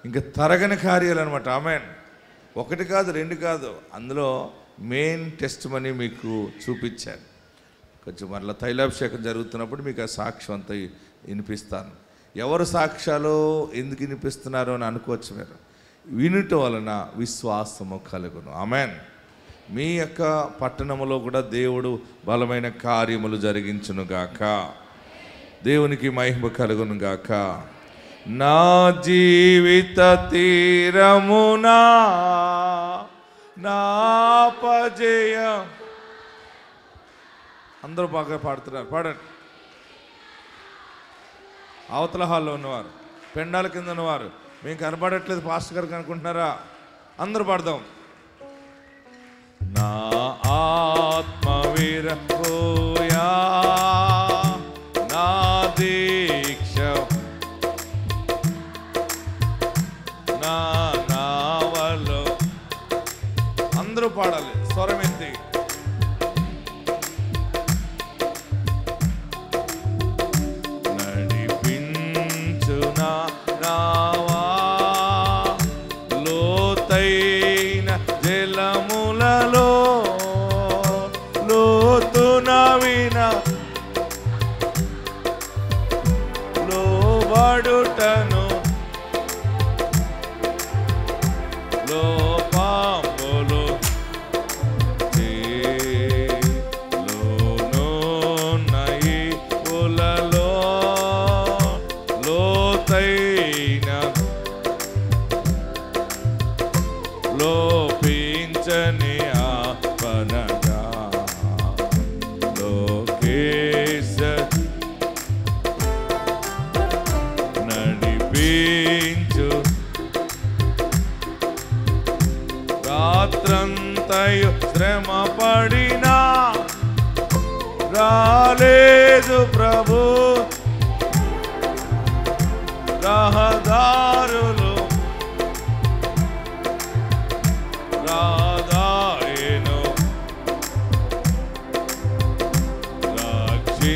Speaker 1: ఇంకా తరగని కార్యాలు అనమాట. ఆమెన్. 1 కాదు 2 కాదు, అందులో మెయిన్ టెస్ట్ మనీ మీకు చూపించాను. కొంచెం మరలా తైలాభిషేకం జరుగుతున్నప్పుడు మీకు ఆ సాక్ష్యం అంతా వినిపిస్తాను. ఎవరు సాక్ష్యాలు ఎందుకు వినిపిస్తున్నారు అని అనుకోవచ్చు మీరు. వినుట వలన విశ్వాసము కలుగును. ఆమెన్. మీ యొక్క పట్టణములో కూడా దేవుడు బలమైన కార్యములు జరిగించునుగాక. దేవునికి మహిమ కలుగును గాక. నా జీవిత తీరమునా నాపజయ. అందరూ బాగా పాడుతున్నారు, పాడండి. అవతల హాల్లో ఉన్నవారు, పెండాల కింద ఉన్నవారు, మేము కనపడట్లేదు పాస్టర్ గారికి అనుకుంటున్నారా? అందరూ పాడదాం. నా ఆత్మ విరహోయా నా దీక్ష నా నావలో. అందరూ పాడాలి స్వరం ఎత్తి. నడిపించునా నావా లోతైన జలములలో లోతున విన లోబడుటను లోపాములు లోనోనయి ఉలలో లోతైన లోపించని ఆపనగా లోకేశ నడిపించు రాత్రంతయు శ్రమ పడినా రాలేదు ప్రభు రహదారులు రాదాయను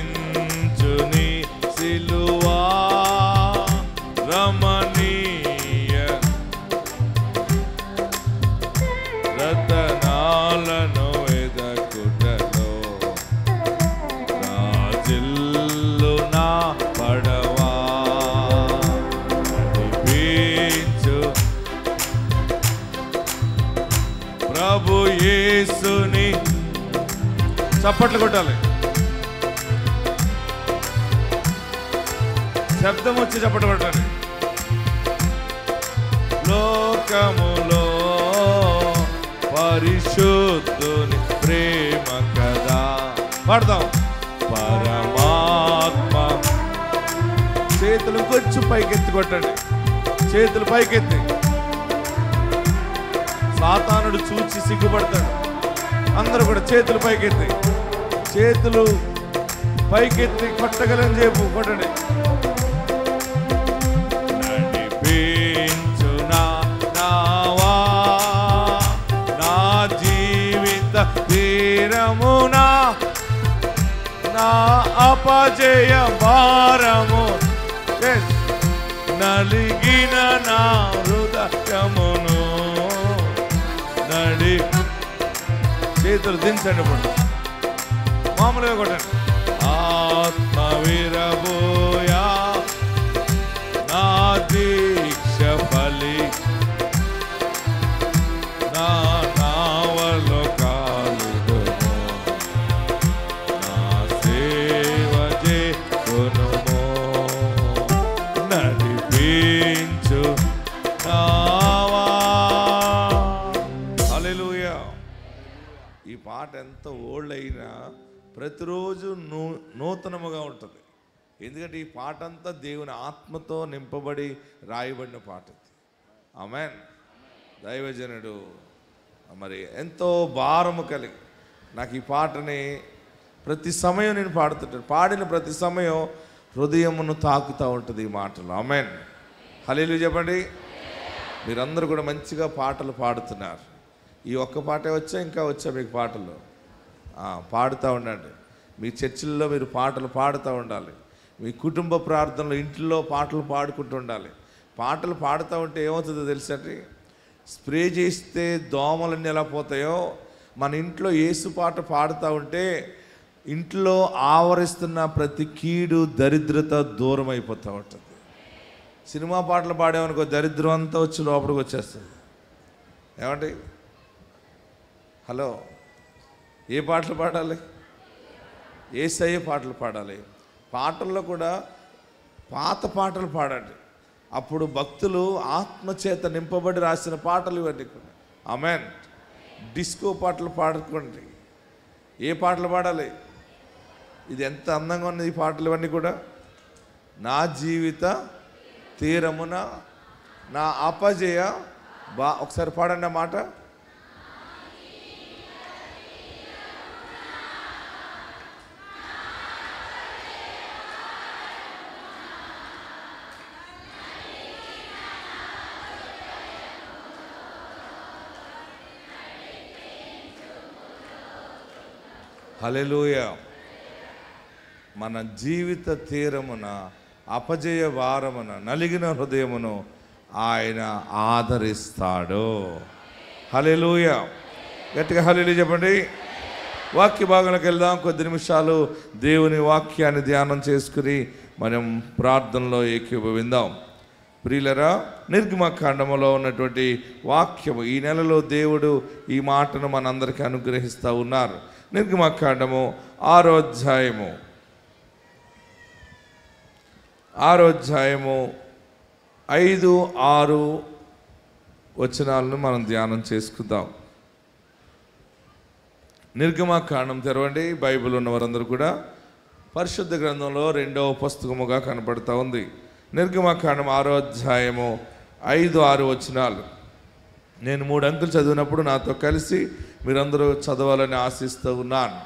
Speaker 1: రక్షించుని సిలువా రమణీయ రతనాలను వెదకుటలో నా చప్పట్లు కొట్టాలి. శబ్దం వచ్చి చప్పట్లు కొట్టాలి. లోకములో పరిశుద్ధుని ప్రేమ కదా. పాడదాం. పరమాత్మ. చేతులు కొంచెం పైకెత్తి కొట్టండి. చేతులు పైకెత్తి. సాతానుడు చూచి సిగ్గుపడతాడు. అందరూ కూడా చేతులు పైకెత్తి. చేతులు పైకెత్తి కొట్టగలని చెప్పు. కొట్టండి. నడిపించునా నావా నా జీవిత తీరమునా నా అపజయ భారము నలిగిన నా హృదయమును నడి. చేతులు దించండి. ఇప్పుడు మామూలుగా కొట్టండి. ఆత్మ విరబోయా నా దీక్ష ఫలి నా నావలో కాలుదుము నా సేవ చేకొనుము నడిపించు నావా. హల్లెలూయా. ఈ పాట ఎంత ఓల్డ్ అయినా ప్రతిరోజు నూతనముగా ఉంటుంది. ఎందుకంటే ఈ పాట అంతా దేవుని ఆత్మతో నింపబడి రాయబడిన పాట. ఆమేన్. దైవజనుడు మరి ఎంతో భారము కలిగి నాకు ఈ పాటని ప్రతి సమయం నేను పాడుతుంటాను. పాడిన ప్రతి సమయం హృదయమును తాకుతూ ఉంటుంది ఈ మాటలు. ఆమేన్. హల్లెలూయా చెప్పండి. మీరందరూ కూడా మంచిగా పాటలు పాడుతున్నారు. ఈ ఒక్క పాటే వచ్చా, ఇంకా వచ్చా మీకు పాటలు? పాడుతూ ఉండండి. మీ చర్చిల్లో మీరు పాటలు పాడుతూ ఉండాలి. మీ కుటుంబ ప్రార్థనలు ఇంట్లో పాటలు పాడుకుంటూ ఉండాలి. పాటలు పాడుతూ ఉంటే ఏమవుతుందో తెలుసండి, స్ప్రే చేస్తే దోమలన్నీ ఎలా పోతాయో మన ఇంట్లో యేసు పాట పాడుతూ ఉంటే ఇంట్లో ఆవరిస్తున్న ప్రతి కీడు దరిద్రత దూరం అయిపోతూ ఉంటుంది. సినిమా పాటలు పాడేమనుకో దరిద్రం అంతా వచ్చి లోపలికి వచ్చేస్తుంది. ఏమండి? హలో, ఏ పాటలు పాడాలి? యేసయ్య పాటలు పాడాలి. పాటల్లో కూడా పాత పాటలు పాడండి. అప్పుడు భక్తులు ఆత్మచేత నింపబడి రాసిన పాటలు ఇవన్నీ కూడా. ఆమేన్. డిస్కో పాటలు పాడుకోండి. ఏ పాటలు పాడాలి? ఇది ఎంత అందంగా ఉన్నది ఈ పాటలు ఇవన్నీ కూడా. నా జీవిత తీరమున నా అపజయ ఒకసారి పాడండి ఆ మాట. హల్లెలూయా. మన జీవిత తీరమున అపజయ వారమున నలిగిన హృదయమును ఆయన ఆదరిస్తాడు. హల్లెలూయా. గట్టిగా హల్లెలూయా చెప్పండి. వాక్య భాగంలోకి వెళ్దాం. కొద్ది నిమిషాలు దేవుని వాక్యాన్ని ధ్యానం చేసుకుని మనం ప్రార్థనలో ఏకీభవిందాం. ప్రియులరా, నిర్గమకాండములో ఉన్నటువంటి వాక్యము ఈ నెలలో దేవుడు ఈ మాటను మనందరికీ అనుగ్రహిస్తూ ఉన్నారు. నిర్గమకాండము 6వ అధ్యాయము 5, 6 వచనాలను మనం ధ్యానం చేసుకుందాం. నిర్గమకాండం తెరవండి. బైబిల్ ఉన్నవారందరూ కూడా పరిశుద్ధ గ్రంథంలో 2వ పుస్తకముగా కనపడుతూ ఉంది. నిర్గమకాండం 6వ అధ్యాయము 5, 6 వచనాలు. నేను 3 అంకెలు చదివినప్పుడు నాతో కలిసి మీరందరూ చదవాలని ఆశిస్తూ ఉన్నాను.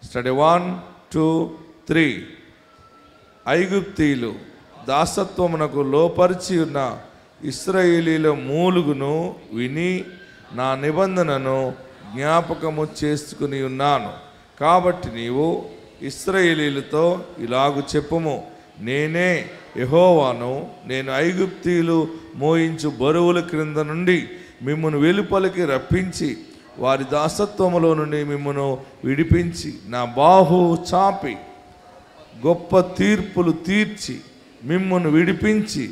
Speaker 1: స్టడీ 1, 2, 3. ఐగుప్తీయులు దాసత్వమునకు లోపరిచి ఉన్న ఇశ్రాయేలీల మూలుగును విని నా నిబంధనను జ్ఞాపకము చేసుకుని ఉన్నాను. కాబట్టి నీవు ఇశ్రాయేలీలతో ఇలాగు చెప్పుము, నేనే యెహోవాను. నేను ఐగుప్తీయులు మోయించు బరువుల క్రింద నుండి మిమ్మును వెలుపలికి రప్పించి వారి దాసత్వములో నుండి మిమ్మును విడిపించి నా బాహు చాపి గొప్ప తీర్పులు తీర్చి మిమ్మును విడిపించి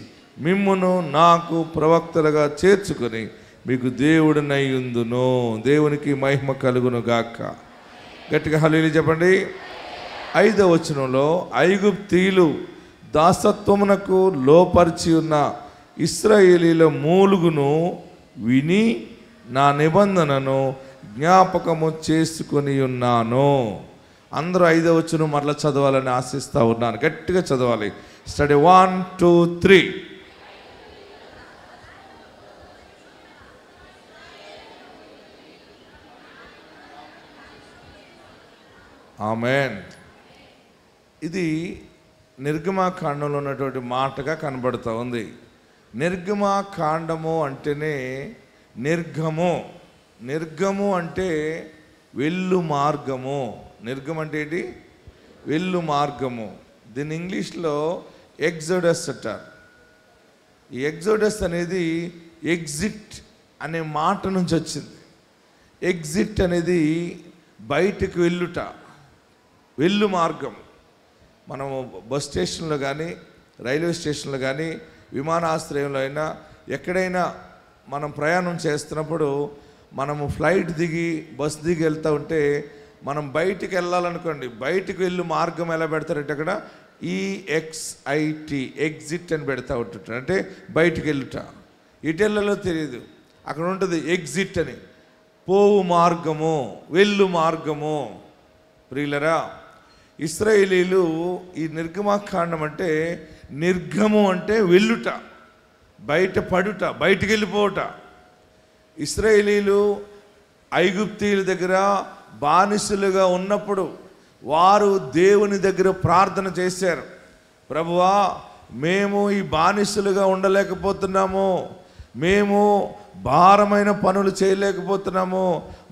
Speaker 1: మిమ్మును నాకు ప్రవక్తలుగా చేర్చుకొని మీకు దేవుడినై ఉందును. దేవునికి మహిమ కలుగును గాక. గట్టిగా హల్లెలూయా చెప్పండి. 5వ వచనంలో ఐగుప్తీయులు దాసత్వమునకు లోపరిచి ఉన్న ఇశ్రాయేలీల మూలుగును విని నా నిబంధనను జ్ఞాపకము చేసుకొని ఉన్నాను. అందరూ 5వ వచనం మరలా చదవాలని ఆశిస్తూ ఉన్నాను. గట్టిగా చదవాలి. స్టడీ 1 2 3. ఆమేన్. ఇది నిర్గమాకాండంలో ఉన్నటువంటి మాటగా కనబడుతూ ఉంది. నిర్గమాకాండము అంటేనే నిర్గము అంటే వెళ్ళు మార్గము. నిర్గం అంటే ఏంటి? వెళ్ళు మార్గము. దీని ఇంగ్లీష్లో ఎగ్జోడస్ అంటారు. ఈ ఎగ్జోడస్ అనేది ఎగ్జిట్ అనే మాట నుంచి వచ్చింది. ఎగ్జిట్ అనేది బయటకు వెళ్ళుట, వెళ్ళు మార్గం. మనము బస్ స్టేషన్లో కానీ, రైల్వే స్టేషన్లో కానీ, విమానాశ్రయంలో అయినా ఎక్కడైనా మనం ప్రయాణం చేస్తున్నప్పుడు మనము ఫ్లైట్ దిగి బస్ దిగి వెళ్తూ ఉంటే మనం బయటికి వెళ్ళాలనుకోండి, బయటికి వెళ్ళు మార్గం ఎలా పెడతారంటే అక్కడ EXIT ఎగ్జిట్ అని పెడతా ఉంటుంటారు. అంటే బయటికి వెళ్ళుట. ఇటెళ్ళలో తెలియదు, అక్కడ ఉంటుంది ఎగ్జిట్ అని. పోవు మార్గము, వెళ్ళు మార్గము. ప్రియులరా, ఇశ్రాయేలీలు ఈ నిర్గమాకాండం అంటే నిర్గము అంటే వెళ్ళుట, బయట పడుట, బయటికి వెళ్ళిపోవట. ఇశ్రాయేలీలు ఐగుప్తీయుల దగ్గర బానిసలుగా ఉన్నప్పుడు వారు దేవుని దగ్గర ప్రార్థన చేశారు. ప్రభువా, మేము ఈ బానిసలుగా ఉండలేకపోతున్నాము, మేము భారమైన పనులు చేయలేకపోతున్నాము,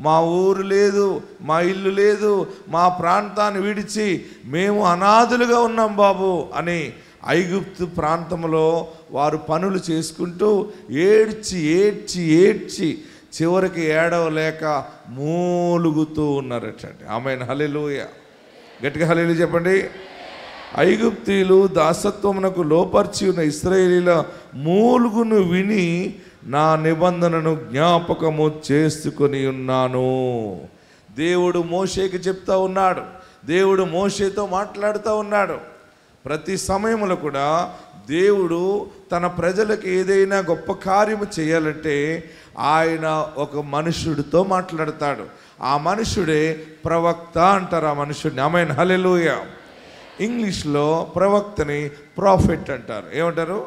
Speaker 1: మా ఊరు లేదు, మా ఇల్లు లేదు, మా ప్రాంతాన్ని విడిచి మేము అనాథులుగా ఉన్నాం బాబు అని ఐగుప్తు ప్రాంతంలో వారు పనులు చేసుకుంటూ ఏడ్చి ఏడ్చి ఏడ్చి చివరికి ఏడవలేక మూలుగుతూ ఉన్నారటండి. ఆమేన్. హల్లెలూయా. గట్టిగా హల్లెలూయా చెప్పండి. ఐగుప్తీయులు దాసత్వమునకు లోపర్చి ఉన్న ఇశ్రాయేలీల మూలుగును విని నా నిబంధనను జ్ఞాపకము చేసుకొని ఉన్నాను. దేవుడు మోషేకి చెప్తా ఉన్నాడు, దేవుడు మోషేతో మాట్లాడుతూ ఉన్నాడు. ప్రతి సమయంలో కూడా దేవుడు తన ప్రజలకు ఏదైనా గొప్ప కార్యము చేయాలంటే ఆయన ఒక మనుషుడితో మాట్లాడతాడు. ఆ మనుషుడే ప్రవక్త అంటారు. ఆ మనుషుడిని. ఆమేన్. హల్లెలూయా. ఇంగ్లీష్లో ప్రవక్తని ప్రాఫెట్ అంటారు. ఏమంటారు?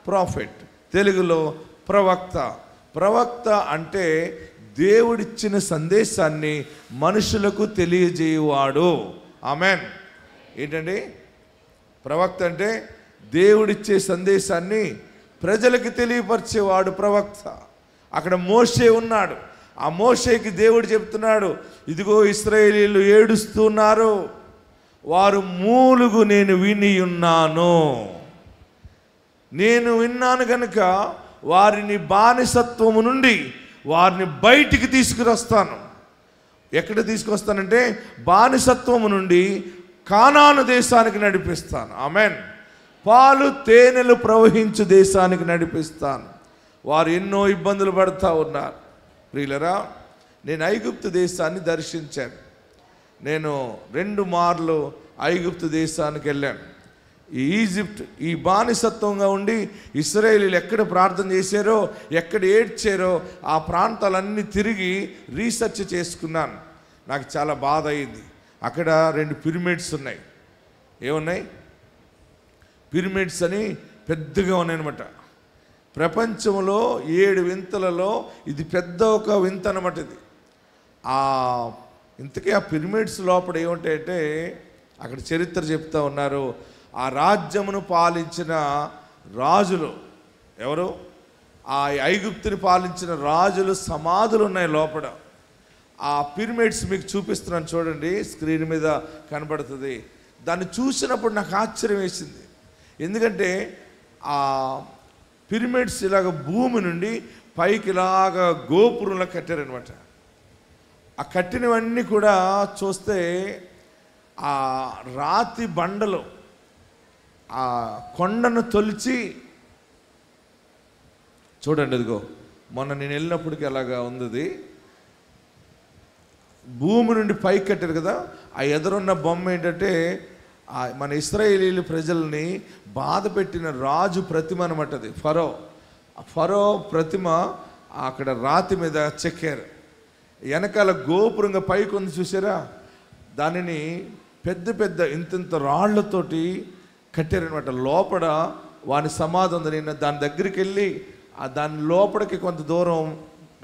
Speaker 1: ప్రాఫెట్. తెలుగులో ప్రవక్త. ప్రవక్త అంటే దేవుడిచ్చిన సందేశాన్ని మనుషులకు తెలియజేయువాడు. ఆమేన్. ఏంటండి ప్రవక్త అంటే? దేవుడిచ్చే సందేశాన్ని ప్రజలకు తెలియపరిచేవాడు ప్రవక్త. అక్కడ మోషే ఉన్నాడు. ఆ మోషేకి దేవుడు చెప్తున్నాడు, ఇదిగో ఇశ్రాయేలీయులు ఏడుస్తున్నారు, వారు మూలుగు నేను విని ఉన్నాను. నేను విన్నాను కనుక వారిని బానిసత్వము నుండి వారిని బయటికి తీసుకువస్తాను. ఎక్కడ తీసుకొస్తానంటే బానిసత్వము నుండి కానాను దేశానికి నడిపిస్తాను. ఆమేన్. పాలు తేనెలు ప్రవహించు దేశానికి నడిపిస్తాను. వారు ఎన్నో ఇబ్బందులు పడుతూ ఉన్నారు. ప్రియులరా, నేను ఐగుప్తు దేశాన్ని దర్శించాను. నేను 2 మార్లు ఐగుప్తు దేశానికి వెళ్ళాను. ఈ ఈజిప్ట్, ఈ బానిసత్వంగా ఉండి ఇశ్రాయేలీలు ఎక్కడ ప్రార్థన చేశారో, ఎక్కడ ఏడ్చారో ఆ ప్రాంతాలన్నీ తిరిగి రీసెర్చ్ చేసుకున్నాను. నాకు చాలా బాధ అయింది. అక్కడ 2 పిరమిడ్స్ ఉన్నాయి. ఏమున్నాయి? పిరమిడ్స్ అని పెద్దగా ఉన్నాయన్నమాట. ప్రపంచంలో 7 వింతలలో ఇది పెద్ద ఒక వింత అనమాట. ఇది ఇంతకీ ఆ పిరమిడ్స్ లోపల ఏముంటాయంటే అక్కడ చరిత్ర చెప్తా ఉన్నారు. ఆ రాజ్యమును పాలించిన రాజులు ఎవరు? ఆ ఐగుప్తుని పాలించిన రాజులు సమాధులు ఉన్నాయి లోపల. ఆ పిరమిడ్స్ మీకు చూపిస్తున్నాను చూడండి, స్క్రీన్ మీద కనబడుతుంది. దాన్ని చూసినప్పుడు నాకు ఆశ్చర్యం వేసింది. ఎందుకంటే ఆ పిరమిడ్స్ ఇలాగ భూమి నుండి పైకి ఇలాగ గోపురంలో కట్టారనమాట. ఆ కట్టినవన్నీ కూడా చూస్తే ఆ రాతి బండలు ఆ కొండను తొలిచి చూడండి. ఇదిగో మొన్న నేను వెళ్ళినప్పటికీ అలాగా ఉంది. భూమి నుండి పైకి కట్టారు కదా, ఆ ఎదురున్న బొమ్మ ఏంటంటే మన ఇశ్రాయేలీలు ప్రజల్ని బాధ పెట్టిన రాజు ప్రతిమ అనమాట. అది ఫరో. ఆ ఫరో ప్రతిమ అక్కడ రాతి మీద చెక్కారు. వెనకాల గోపురంగా పైకి ఉంది చూసారా, దానిని పెద్ద పెద్ద ఇంత రాళ్లతోటి కట్టారనమాట. లోపల వాని సమాధి ఉంది. నేను దాని దగ్గరికి వెళ్ళి దాని లోపలికి కొంత దూరం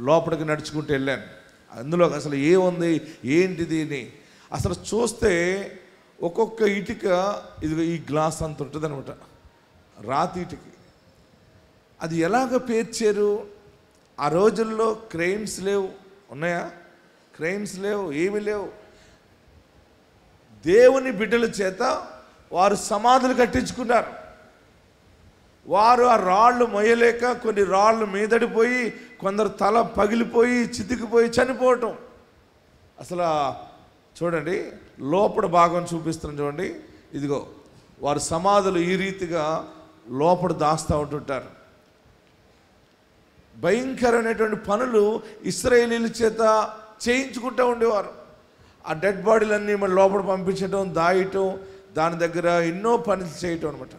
Speaker 1: లోపలికి నడుచుకుంటూ వెళ్ళాను. అందులో అసలు ఏముంది ఏంటిది అని అసలు చూస్తే ఒక్కొక్క ఇటుక ఇది ఈ గ్లాస్ అంత ఉంటుంది అనమాట, రాతి ఇటుక. అది ఎలాగ పేర్చారు? ఆ రోజుల్లో క్రెయిన్స్ లేవు. ఉన్నాయా? క్రెయిన్స్ లేవు, ఏమీ లేవు. దేవుని బిడ్డల చేత వారు సమాధులు కట్టించుకున్నారు. వారు ఆ రాళ్ళు మొయ్యలేక కొన్ని రాళ్ళు మీదడిపోయి, కొందరు తల పగిలిపోయి చితికిపోయి చనిపోవటం. అసలు చూడండి, లోపల భాగం చూపిస్తున్నాం చూడండి. ఇదిగో వారు సమాధులు ఈ రీతిగా లోపల దాస్తూ ఉంటుంటారు. భయంకరమైనటువంటి పనులు ఇశ్రాయేలీల చేత చేయించుకుంటూ ఉండేవారు. ఆ డెడ్ బాడీలన్నీ మన లోపల పంపించడం, దాయటం, దాని దగ్గర ఎన్నో పనులు చేయటం అనమాట.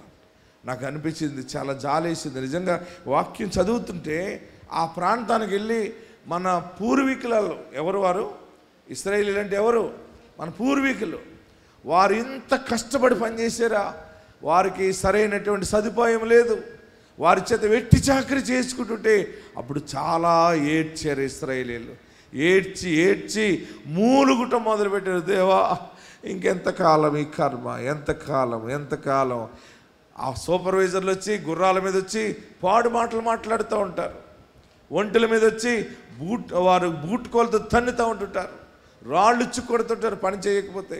Speaker 1: నాకు అనిపించింది, చాలా జాలేసింది నిజంగా. వాక్యం చదువుతుంటే ఆ ప్రాంతానికి వెళ్ళి మన పూర్వీకులలో ఎవరు వారు? ఇశ్రాయేలీలు అంటే ఎవరు? మన పూర్వీకులు. వారు ఇంత కష్టపడి పనిచేసారా? వారికి సరైనటువంటి సదుపాయం లేదు. వారి చేత వెట్టి చాకరీ చేసుకుంటుంటే అప్పుడు చాలా ఏడ్చారు ఇశ్రాయేలీలు. ఏడ్చి ఏడ్చి మూలుగుట మొదలుపెట్టారు. దేవా, ఇంకెంతకాలం ఈ కర్మ, ఎంతకాలం. ఆ సూపర్వైజర్లు వచ్చి గుర్రాల మీద వచ్చి పాడు మాటలు మాట్లాడుతూ ఉంటారు. ఒంటెల మీద వచ్చి వారు బూట్ కోలతో తన్నుతూ ఉంటుంటారు. రాళ్ళు కొడుతుంటారు పని చేయకపోతే.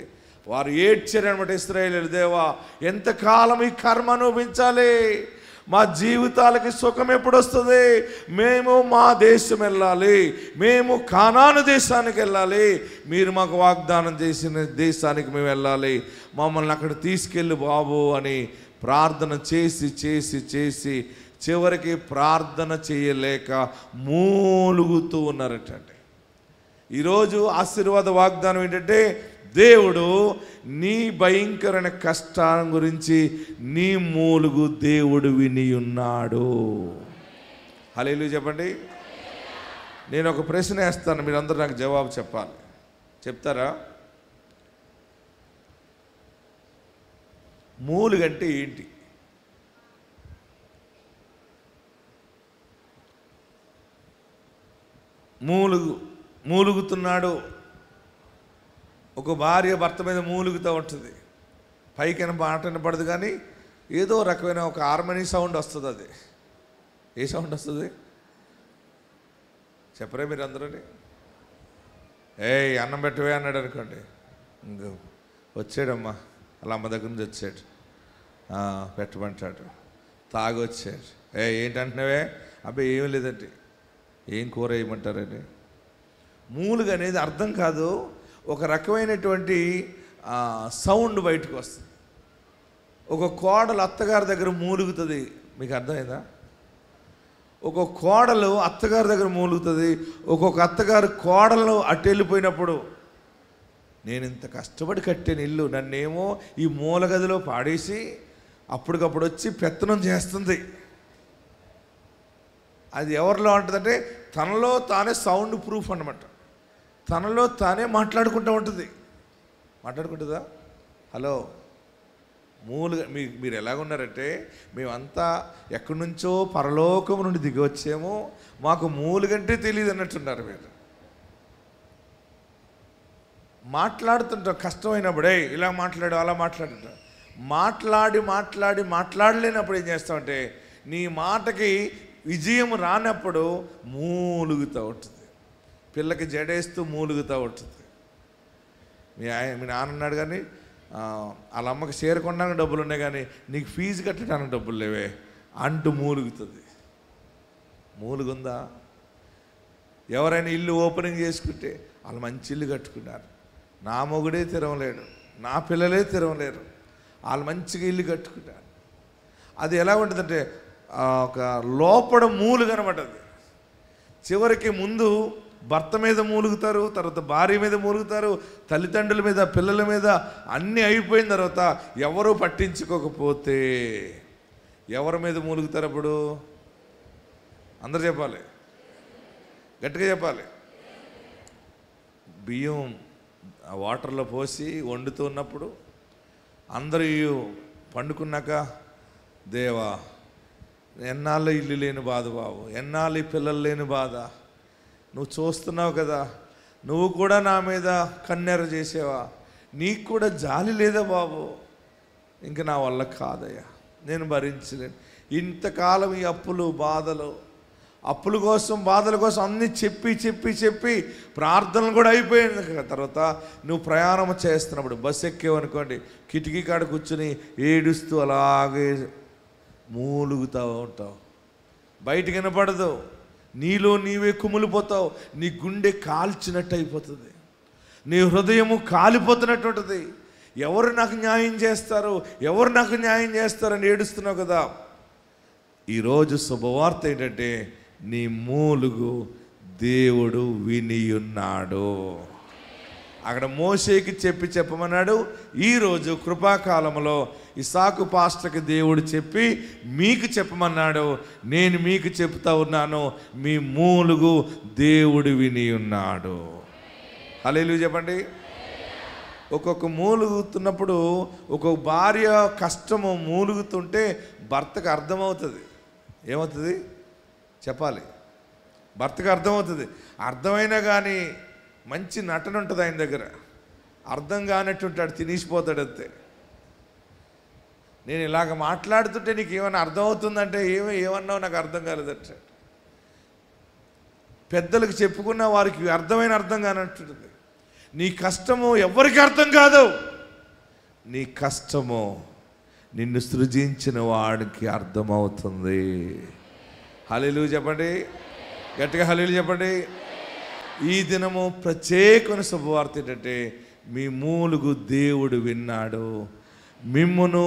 Speaker 1: వారు ఏడ్చారనమాట ఇశ్రాయేలీయులు. దేవా, ఎంతకాలం ఈ కర్మ అనుభవించాలి? మా జీవితాలకి సుఖం ఎప్పుడు వస్తుంది? మేము మా దేశం వెళ్ళాలి, మేము కానాను దేశానికి వెళ్ళాలి, మీరు మాకు వాగ్దానం చేసిన దేశానికి మేము వెళ్ళాలి, మమ్మల్ని అక్కడ తీసుకెళ్ళి బాబు అని ప్రార్థన చేసి చివరికి ప్రార్థన చేయలేక మూలుగుతూ ఉన్నారటండి. ఈరోజు ఆశీర్వాద వాగ్దానం ఏంటంటే, దేవుడు నీ భయంకరమైన కష్టం గురించి నీ మూలుగు దేవుడు విని ఉన్నాడు. హల్లెలూయా చెప్పండి. నేను ఒక ప్రశ్న వేస్తాను, మీరందరూ నాకు జవాబు చెప్పాలి. చెప్తారా? మూలుగంటే ఏంటి? మూలుగుతున్నాడు. ఒక భార్య భర్త మీద మూలుగుతూ ఉంటుంది. పైకైనా మాట వినపడదు కానీ ఏదో రకమైన ఒక హార్మనీ సౌండ్ వస్తుంది. అది ఏ సౌండ్ వస్తుంది చెప్పరే మీరు అందరూని? అన్నం పెట్టవే అన్నాడు అనుకోండి, ఇంక వచ్చాడమ్మా అలా అమ్మ దగ్గర నుంచి వచ్చాడు, పెట్టమంటాడు. తాగొచ్చాడు, ఏంటంటున్నావే? అబ్బాయి ఏమీ లేదండి. ఏం కూర వేయమంటారండి? మూలుగు అనేది అర్థం కాదు, ఒక రకమైనటువంటి సౌండ్ బయటకు వస్తుంది. ఒక కోడలు అత్తగారి దగ్గర మూలుగుతుంది, మీకు అర్థమైందా? ఒక కోడలు అత్తగారి దగ్గర మూలుగుతుంది. ఒక్కొక్క అత్తగారు కోడలను అటు వెళ్ళిపోయినప్పుడు, నేను ఇంత కష్టపడి కట్టాను ఇల్లు, నన్నేమో ఈ మూల గదిలో పాడేసి అప్పటికప్పుడు వచ్చి పెత్తనం చేస్తుంది. అది ఎవరిలో ఉంటుందంటే తనలో తానే సౌండ్ ప్రూఫ్ అన్నమాట. తనలో తానే మాట్లాడుకుంటూ ఉంటుంది. మాట్లాడుకుంటుందా? హలో, మూలుగా మీరు ఎలాగున్నారంటే, మేమంతా ఎక్కడి నుంచో పరలోకం నుండి దిగి వచ్చాము, మాకు మూలుగంటే తెలియదు అన్నట్టున్నారు మీరు. మాట్లాడుతుంటాం కష్టమైనప్పుడే, ఇలా మాట్లాడు అలా మాట్లాడుతుంటాం. మాట్లాడలేనప్పుడు ఏం చేస్తామంటే, నీ మాటకి విజయం రానప్పుడు మూలుగుతూ ఉంటుంది. పిల్లకి జడేస్తూ మూలుగుతూ ఉంటుంది. మీ నాన్న ఉన్నాడు కానీ వాళ్ళ అమ్మకి చేరుకోవడానికి డబ్బులు ఉన్నాయి కానీ నీకు ఫీజు కట్టడానికి డబ్బులు లేవే అంటూ మూలుగుతుంది. మూలుగుందా? ఎవరైనా ఇల్లు ఓపెనింగ్ చేసుకుంటే వాళ్ళు మంచి ఇల్లు కట్టుకున్నారు, నా మొగుడే తిరగలేడు, నా పిల్లలే తిరగలేరు, వాళ్ళు మంచిగా ఇల్లు కట్టుకున్నారు. అది ఎలా ఉంటుందంటే ఒక లోపల మూలుగనమాట. అది చివరికి ముందు భర్త మీద మూలుగుతారు, తర్వాత భార్య మీద మూలుగుతారు, తల్లిదండ్రుల మీద, పిల్లల మీద, అన్నీ అయిపోయిన తర్వాత ఎవరు పట్టించుకోకపోతే ఎవరి మీద మూలుగుతారు అప్పుడు? అందరు చెప్పాలి, గట్టిగా చెప్పాలి. బియ్యం వాటర్లో పోసి వండుతూ ఉన్నప్పుడు అందరూ పండుకున్నాక, దేవా ఎన్నాళ్ళు ఇల్లు లేని బాధ బాబు, ఎన్నాళ్ళు ఈ పిల్లలు లేని బాధ, నువ్వు చూస్తున్నావు కదా, నువ్వు కూడా నా మీద కన్నెర చేసేవా, నీకు కూడా జాలి లేదా బాబు, ఇంక నా వల్ల కాదయ్యా, నేను భరించలేను. ఇంతకాలం ఈ అప్పులు బాధలు, అప్పుల కోసం బాధల కోసం అన్నీ చెప్పి చెప్పి చెప్పి ప్రార్థనలు కూడా అయిపోయింది. తర్వాత నువ్వు ప్రయాణం చేస్తున్నప్పుడు బస్సు ఎక్కేవనుకోండి, కిటికీ కాడ కూర్చుని ఏడుస్తూ అలాగే మూలుగుతూ ఉంటావు, బయటికి వినపడదు, నీలో నీవే కుమిలిపోతావు, నీ గుండె కాల్చినట్టు అయిపోతుంది, నీ హృదయము కాలిపోతున్నట్టు ఉంటుంది. ఎవరు నాకు న్యాయం చేస్తారు, ఎవరు నాకు న్యాయం చేస్తారని ఏడుస్తున్నావు కదా. ఈరోజు శుభవార్త ఏంటంటే, నీ మూలుగు దేవుడు వినియున్నాడు. అక్కడ మోషేకి చెప్పమన్నాడు. ఈరోజు కృపాకాలంలో ఇసాకు పాస్టర్కి దేవుడు చెప్పి మీకు చెప్పమన్నాడు. నేను మీకు చెప్తా ఉన్నాను, మీ మూలుగు దేవుడు వినియున్నాడు. హల్లెలూయా చెప్పండి. ఒక్కొక్క మూలుగుతున్నప్పుడు, ఒక్కొక్క భార్య కష్టము మూలుగుతుంటే భర్తకు అర్థమవుతుంది. ఏమవుతుంది చెప్పాలి? భర్తకు అర్థమవుతుంది. అర్థమైనా కానీ మంచి నటన ఉంటుంది ఆయన దగ్గర. అర్థం కానట్టు ఉంటాడు, తినేసిపోతాడు అంతే. నేను ఇలాగ మాట్లాడుతుంటే నీకు ఏమైనా అర్థమవుతుందంటే ఏమన్నావు నాకు అర్థం కాలేదంటే, పెద్దలకు చెప్పుకున్న వారికి అర్థం కానట్టుంటుంది. నీ కష్టము ఎవరికి అర్థం కాదు, నీ కష్టము నిన్ను సృజించిన వాడికి అర్థమవుతుంది. హల్లెలూయా చెప్పండి, గట్టిగా హల్లెలూయా చెప్పండి. ఈ దినము ప్రత్యేకమైన శుభవార్త ఏంటంటే, మీ మూలుగు దేవుడు విన్నాడు, మిమ్మును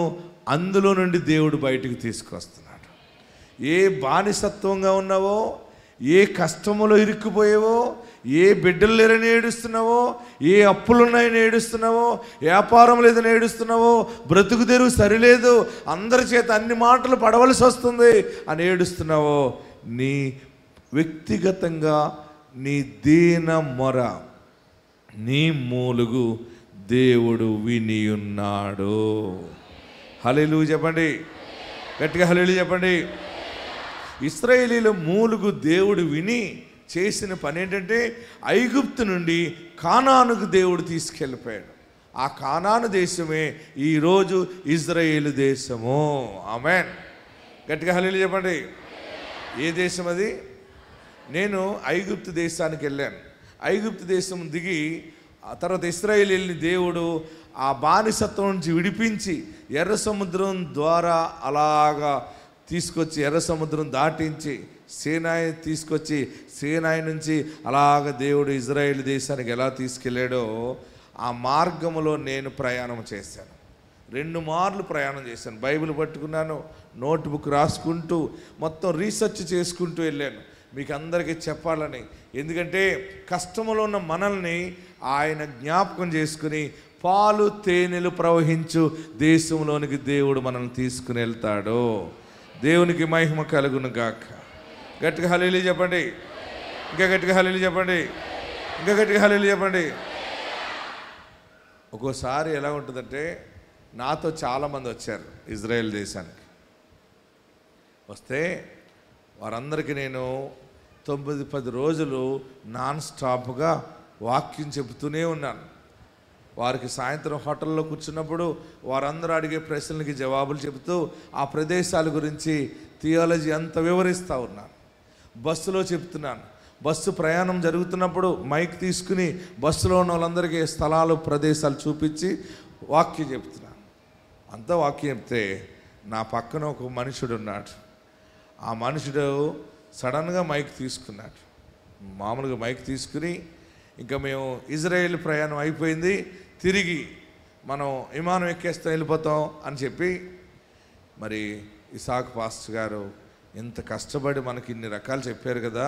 Speaker 1: అందులో నుండి దేవుడు బయటికి తీసుకొస్తున్నాడు. ఏ బానిసత్వంగా ఉన్నావో, ఏ కష్టములో ఇరుక్కుపోయావో, ఏ బిడ్డలు లేరని ఏడుస్తున్నావో, ఏ అప్పులున్నాయని ఏడుస్తున్నావో, వ్యాపారం లేదని ఏడుస్తున్నావో, బ్రతుకు తెరువు సరిలేదు, అందరి చేత అన్ని మాటలు పడవలసి వస్తుంది అని ఏడుస్తున్నావో, నీ వ్యక్తిగతంగా నీ దీన మొర, నీ మూలుగు దేవుడు వినియున్నాడు. హల్లెలూయా చెప్పండి, గట్టిగా హల్లెలూయా చెప్పండి. ఇశ్రాయేలీల మూలుగు దేవుడు విని చేసిన పని ఏంటంటే, ఐగుప్తు నుండి కానానుకు దేవుడు తీసుకెళ్ళిపోయాడు. ఆ కానాను దేశమే ఈరోజు ఇజ్రాయేలు దేశము. ఆమేన్, గట్టిగా హల్లెలూయా చెప్పండి. ఏ దేశం అది? నేను ఐగుప్తు దేశానికి వెళ్ళాను. ఐగుప్తు దేశం దిగి ఆ తర్వాత ఇశ్రాయేలీయుల్ని దేవుడు ఆ బానిసత్వం నుంచి విడిపించి ఎర్ర సముద్రం ద్వారా అలాగా తీసుకొచ్చి, ఎర్ర సముద్రం దాటించి సేనాయి తీసుకొచ్చి, సేనాయి నుంచి అలాగ దేవుడు ఇజ్రాయేల్ దేశానికి ఎలా తీసుకెళ్ళాడో ఆ మార్గములో నేను ప్రయాణం చేశాను. 2 మార్లు ప్రయాణం చేశాను. బైబిల్ పట్టుకున్నాను, నోట్బుక్ రాసుకుంటూ మొత్తం రీసెర్చ్ చేసుకుంటూ వెళ్ళాను మీకు అందరికీ చెప్పాలని. ఎందుకంటే కష్టంలో ఉన్న మనల్ని ఆయన జ్ఞాపకం చేసుకుని పాలు తేనెలు ప్రవహించు దేశంలోనికి దేవుడు మనల్ని తీసుకుని వెళ్తాడు. దేవునికి మహిమ కలుగును గాక. గట్టిగా హల్లెలూయా చెప్పండి, ఇంకా గట్టిగా హల్లెలూయా చెప్పండి, ఇంకా గట్టిగా హల్లెలూయా చెప్పండి. ఒక్కోసారి ఎలా ఉంటుందంటే, నాతో చాలామంది వచ్చారు ఇజ్రాయెల్ దేశానికి. వస్తే వారందరికీ నేను 9-10 రోజులు నాన్ స్టాప్గా వాక్యం చెబుతూనే ఉన్నాను. వారికి సాయంత్రం హోటల్లో కూర్చున్నప్పుడు వారందరూ అడిగే ప్రశ్నలకి జవాబులు చెబుతూ ఆ ప్రదేశాల గురించి థియాలజీ అంత వివరిస్తూ ఉన్నాను. బస్సులో చెప్తున్నాను. బస్సు ప్రయాణం జరుగుతున్నప్పుడు మైక్ తీసుకుని బస్సులో ఉన్న వాళ్ళందరికీ స్థలాలు ప్రదేశాలు చూపించి వాక్యం చెప్తున్నాను. అంతా వాక్యం చెప్తే నా పక్కన ఒక మనుషుడు ఉన్నాడు. ఆ మనుషుడు సడన్గా మైక్ తీసుకున్నాడు. మామూలుగా మైక్ తీసుకుని, ఇంకా మేము ఇజ్రాయేల్ ప్రయాణం అయిపోయింది, తిరిగి మనం విమానం ఎక్కేస్తాం, వెళ్ళిపోతాం అని చెప్పి, మరి ఇసాక్ పాస్టర్ గారు ఇంత కష్టపడి మనకి ఇన్ని రకాలు చెప్పారు కదా,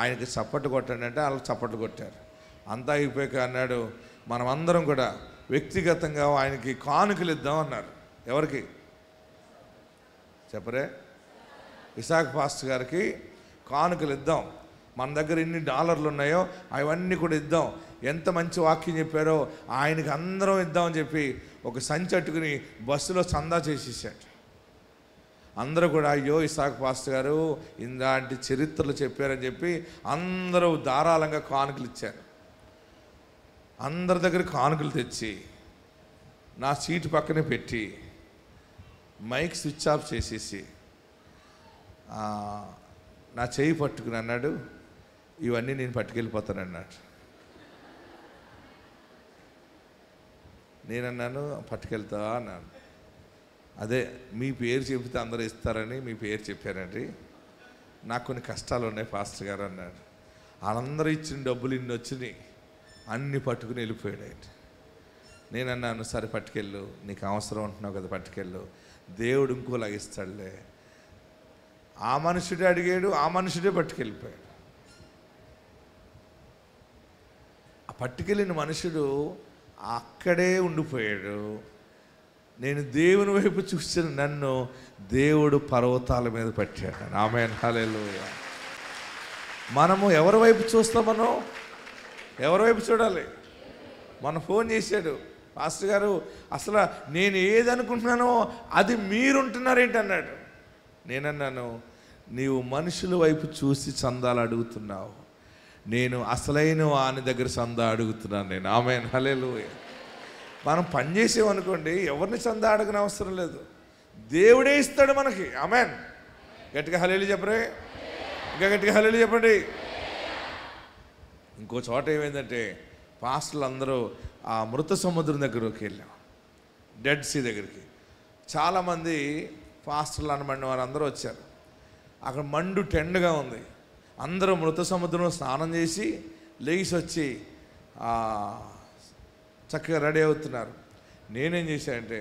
Speaker 1: ఆయనకి చప్పట్లు కొట్టండి అంటే వాళ్ళకి చప్పట్లు కొట్టారు. అంతా అయిపోయాక అన్నాడు, మనమందరం కూడా వ్యక్తిగతంగా ఆయనకి కానుకలు ఇద్దాం అన్నారు. ఎవరికి చెప్పరే? ఇసాక్ పాస్టర్ గారికి కానుకలు ఇద్దాం, మన దగ్గర ఎన్ని డాలర్లు ఉన్నాయో అవన్నీ కూడా ఇద్దాం. ఎంత మంచి వాక్యం చెప్పారో ఆయనకి అందరం ఇద్దామని చెప్పి ఒక సంచి అట్టుకుని బస్సులో చందా చేసేసాడు. అందరూ కూడా అయ్యో ఇసాక్ పాస్టర్ గారు ఇలాంటి చరిత్రలు చెప్పారని చెప్పి అందరూ ధారాళంగా కానుకలు ఇచ్చారు. అందరి దగ్గర కానుకలు తెచ్చి నా సీటు పక్కనే పెట్టి మైక్ స్విచ్ ఆఫ్ చేసేసి నా చేయి పట్టుకుని అన్నాడు, ఇవన్నీ నేను పట్టుకెళ్ళిపోతాను అన్నాడు. నేనన్నాను, పట్టుకెళ్తా అన్నాను. అదే మీ పేరు చెబితే అందరూ ఇస్తారని మీ పేరు చెప్పారండి, నాకు కొన్ని కష్టాలు ఉన్నాయి పాస్టర్ గారు అన్నాడు. వాళ్ళందరూ ఇచ్చిన డబ్బులు ఇన్ని వచ్చినాయి, అన్నీ పట్టుకుని వెళ్ళిపోయాడు ఆయన. నేనన్నాను, సరే పట్టుకెళ్ళు, నీకు అవసరం ఉంటున్నావు కదా పట్టుకెళ్ళు, దేవుడు ఇంకోలాగా ఇస్తాడులే. ఆ మనుషుడే అడిగాడు, ఆ మనుషుడే పట్టుకెళ్ళిపోయాడు. ఆ పట్టుకెళ్ళిన మనుషుడు అక్కడే ఉండిపోయాడు. నేను దేవుని వైపు చూసిన నన్ను దేవుడు పర్వతాల మీద పట్టాడు. ఆమేన్, హల్లెలూయా. మనము ఎవరి వైపు చూస్తాం? మనం ఎవరి వైపు చూడాలి? మన ఫోన్ చేశాడు, పాస్టర్ గారు అసలు నేను ఏదనుకుంటున్నానో అది మీరుంటున్నారేంటి అన్నాడు. నేనన్నాను, నీవు మనుషుల వైపు చూసి చందాలు అడుగుతున్నావు, నేను అసలైన వాని దగ్గర చందా అడుగుతున్నాను నేను. ఆమేన్, హల్లెలూయా. మనం పని చేసామనుకోండి, ఎవరిని చందా అడగని అవసరం లేదు, దేవుడే ఇస్తాడు మనకి. ఆమేన్. గట్టిగా హల్లెలూయా చెప్పరే, ఇంకా గట్టిగా హల్లెలూయా చెప్పండి. ఇంకో చోట ఏమైందంటే పాస్టర్లు అందరూ ఆ మృత సముద్రం దగ్గరకు వెళ్ళాం, డెడ్ సీ దగ్గరికి. చాలామంది పాస్టర్లు అనబడిన వారు అందరూ వచ్చారు. అక్కడ మండు టెండగా ఉంది. అందరూ మృత సముద్రంలో స్నానం చేసి లేచి వచ్చి చక్కగా రెడీ అవుతున్నారు. నేనేం చేశానంటే,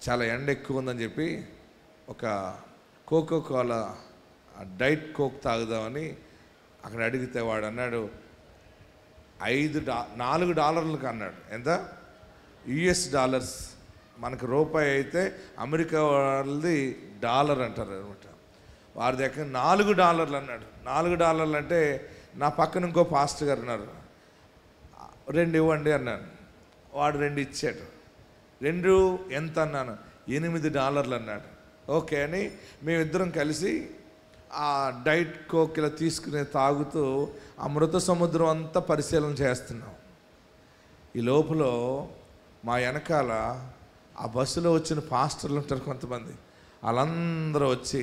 Speaker 1: చాలా ఎండ ఎక్కువ ఉందని చెప్పి ఒక కోకోకోలా డైట్ కోక్ తాగుదామని అక్కడ అడిగితే వాడు అన్నాడు, $4 అన్నాడు. ఎంత? US$. మనకు రూపాయి అయితే అమెరికా వాళ్ళది డాలర్ అంటారు అనమాట. వారి దగ్గర $4 అన్నాడు. $4 అంటే నా పక్కన ఇంకో పాస్టర్ గారు ఉన్నారు, 2 ఇవ్వండి అన్నాను. వాడు 2 ఇచ్చాడు. 2 ఎంత అన్నాను, $8 అన్నాడు. ఓకే అని మేమిద్దరం కలిసి ఆ డైట్ కోక్ ఇలా తీసుకుని తాగుతూ ఆ మృత సముద్రం అంతా పరిశీలన చేస్తున్నాం. ఈ లోపల మా వెనకాల ఆ బస్సులో వచ్చిన పాస్టర్లు ఉంటారు కొంతమంది, వాళ్ళందరూ వచ్చి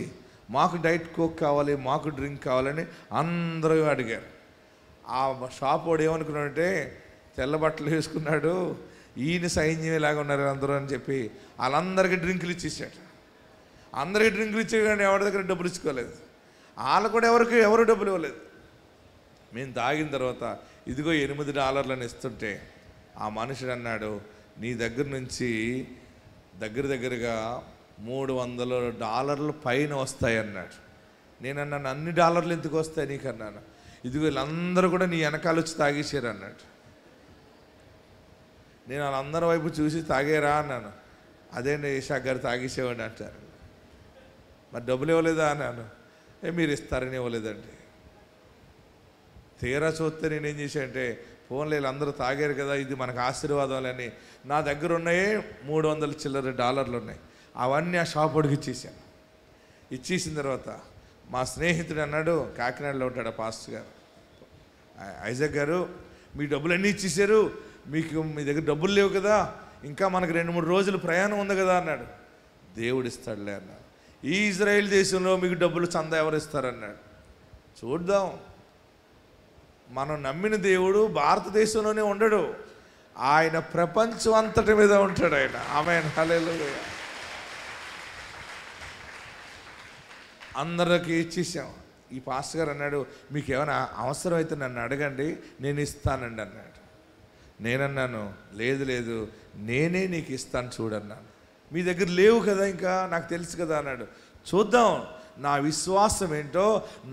Speaker 1: మాకు డైట్ కోక్ కావాలి, మాకు డ్రింక్ కావాలని అందరూ అడిగారు. ఆ షాప్ వాడు ఏమనుకున్నాడంటే, తెల్ల బట్టలు వేసుకున్నాడు, ఈయన సైన్యం ఇలాగా ఉన్నారు అందరూ అని చెప్పి వాళ్ళందరికీ డ్రింకులు ఇచ్చేసాడు. అందరికీ డ్రింకులు ఇచ్చే కానీ ఎవరి దగ్గర డబ్బులు ఇచ్చుకోలేదు. వాళ్ళు కూడా ఎవరు డబ్బులు ఇవ్వలేదు. మేము తాగిన తర్వాత ఇదిగో $8 అని ఇస్తుంటే ఆ మనుషుడు అన్నాడు, నీ దగ్గర నుంచి దగ్గరగా $300 పైన వస్తాయి అన్నాడు. నేను అన్నాను, అన్ని డాలర్లు ఎందుకు వస్తాయి నీకు అన్నాను. ఇదిగో వీళ్ళందరూ కూడా నీ వెనకాల వచ్చి తాగేసారు అన్నాడు. నేను వాళ్ళందరి వైపు చూసి తాగేరా అన్నాను. అదేంటి ఇషాక్ గారు తాగేసేవాడిని అంటారు. మరి డబ్బులు ఇవ్వలేదా అన్నాను. మీరు ఇస్తారని ఇవ్వలేదండి. తీరా చూస్తే నేనేం చేశానంటే, ఫోన్లో వీళ్ళందరూ తాగారు కదా, ఇది మనకు ఆశీర్వాదాలని నా దగ్గర ఉన్నాయే $300 ఉన్నాయి. అవన్నీ ఆ షాప్ వాడికి ఇచ్చేసాను. ఇచ్చేసిన తర్వాత మా స్నేహితుడు అన్నాడు, కాకినాడలో ఉంటాడు ఆ పాస్టర్ గారు, ఐజాక్ గారు మీ డబ్బులు అన్నీ ఇచ్చేసారు, మీ దగ్గర డబ్బులు లేవు కదా, ఇంకా మనకు 2-3 రోజులు ప్రయాణం ఉంది కదా అన్నాడు. దేవుడు ఇస్తాడులే అన్నాడు. ఈ ఇజ్రాయెల్ దేశంలో మీకు డబ్బులు చందా ఎవరు ఇస్తారన్నాడు. చూద్దాం, మనం నమ్మిన దేవుడు భారతదేశంలోనే ఉండడు, ఆయన ప్రపంచం అంతటి మీద ఉంటాడు ఆయన. ఆమేన్, హల్లెలూయా. అందరికీ ఇచ్చేసాం. ఈ పాస్టర్ గారు అన్నాడు, మీకు ఏమైనా అవసరం అయితే నన్ను అడగండి, నేను ఇస్తానండి అన్నాడు. నేనన్నాను, లేదు నేనే నీకు ఇస్తాను చూడన్నాను. మీ దగ్గర లేవు కదా ఇంకా, నాకు తెలుసు కదా అన్నాడు. చూద్దాం, నా విశ్వాసం ఏంటో,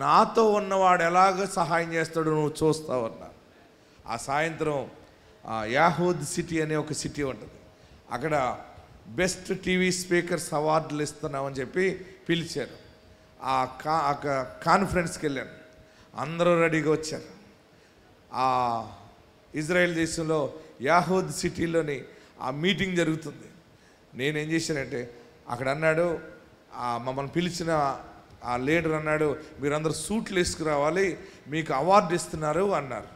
Speaker 1: నాతో ఉన్నవాడు ఎలాగ సహాయం చేస్తాడో నువ్వు చూస్తావన్నా. ఆ సాయంత్రం యాహూద్ సిటీ అనే ఒక సిటీ ఉంటుంది, అక్కడ బెస్ట్ టీవీ స్పీకర్స్ అవార్డులు ఇస్తున్నామని చెప్పి పిలిచారు. ఆ కాన్ఫరెన్స్కి వెళ్ళాను. అందరూ రెడీగా వచ్చారు. ఆ ఇజ్రాయెల్ దేశంలో యాహూద్ సిటీలోని ఆ మీటింగ్ జరుగుతుంది. నేనేం చేశానంటే, అక్కడ అన్నాడు, మమ్మల్ని పిలిచిన ఆ లీడర్ అన్నాడు, మీరందరూ సూట్లు వేసుకురావాలి, మీకు అవార్డు ఇస్తున్నారు అన్నారు.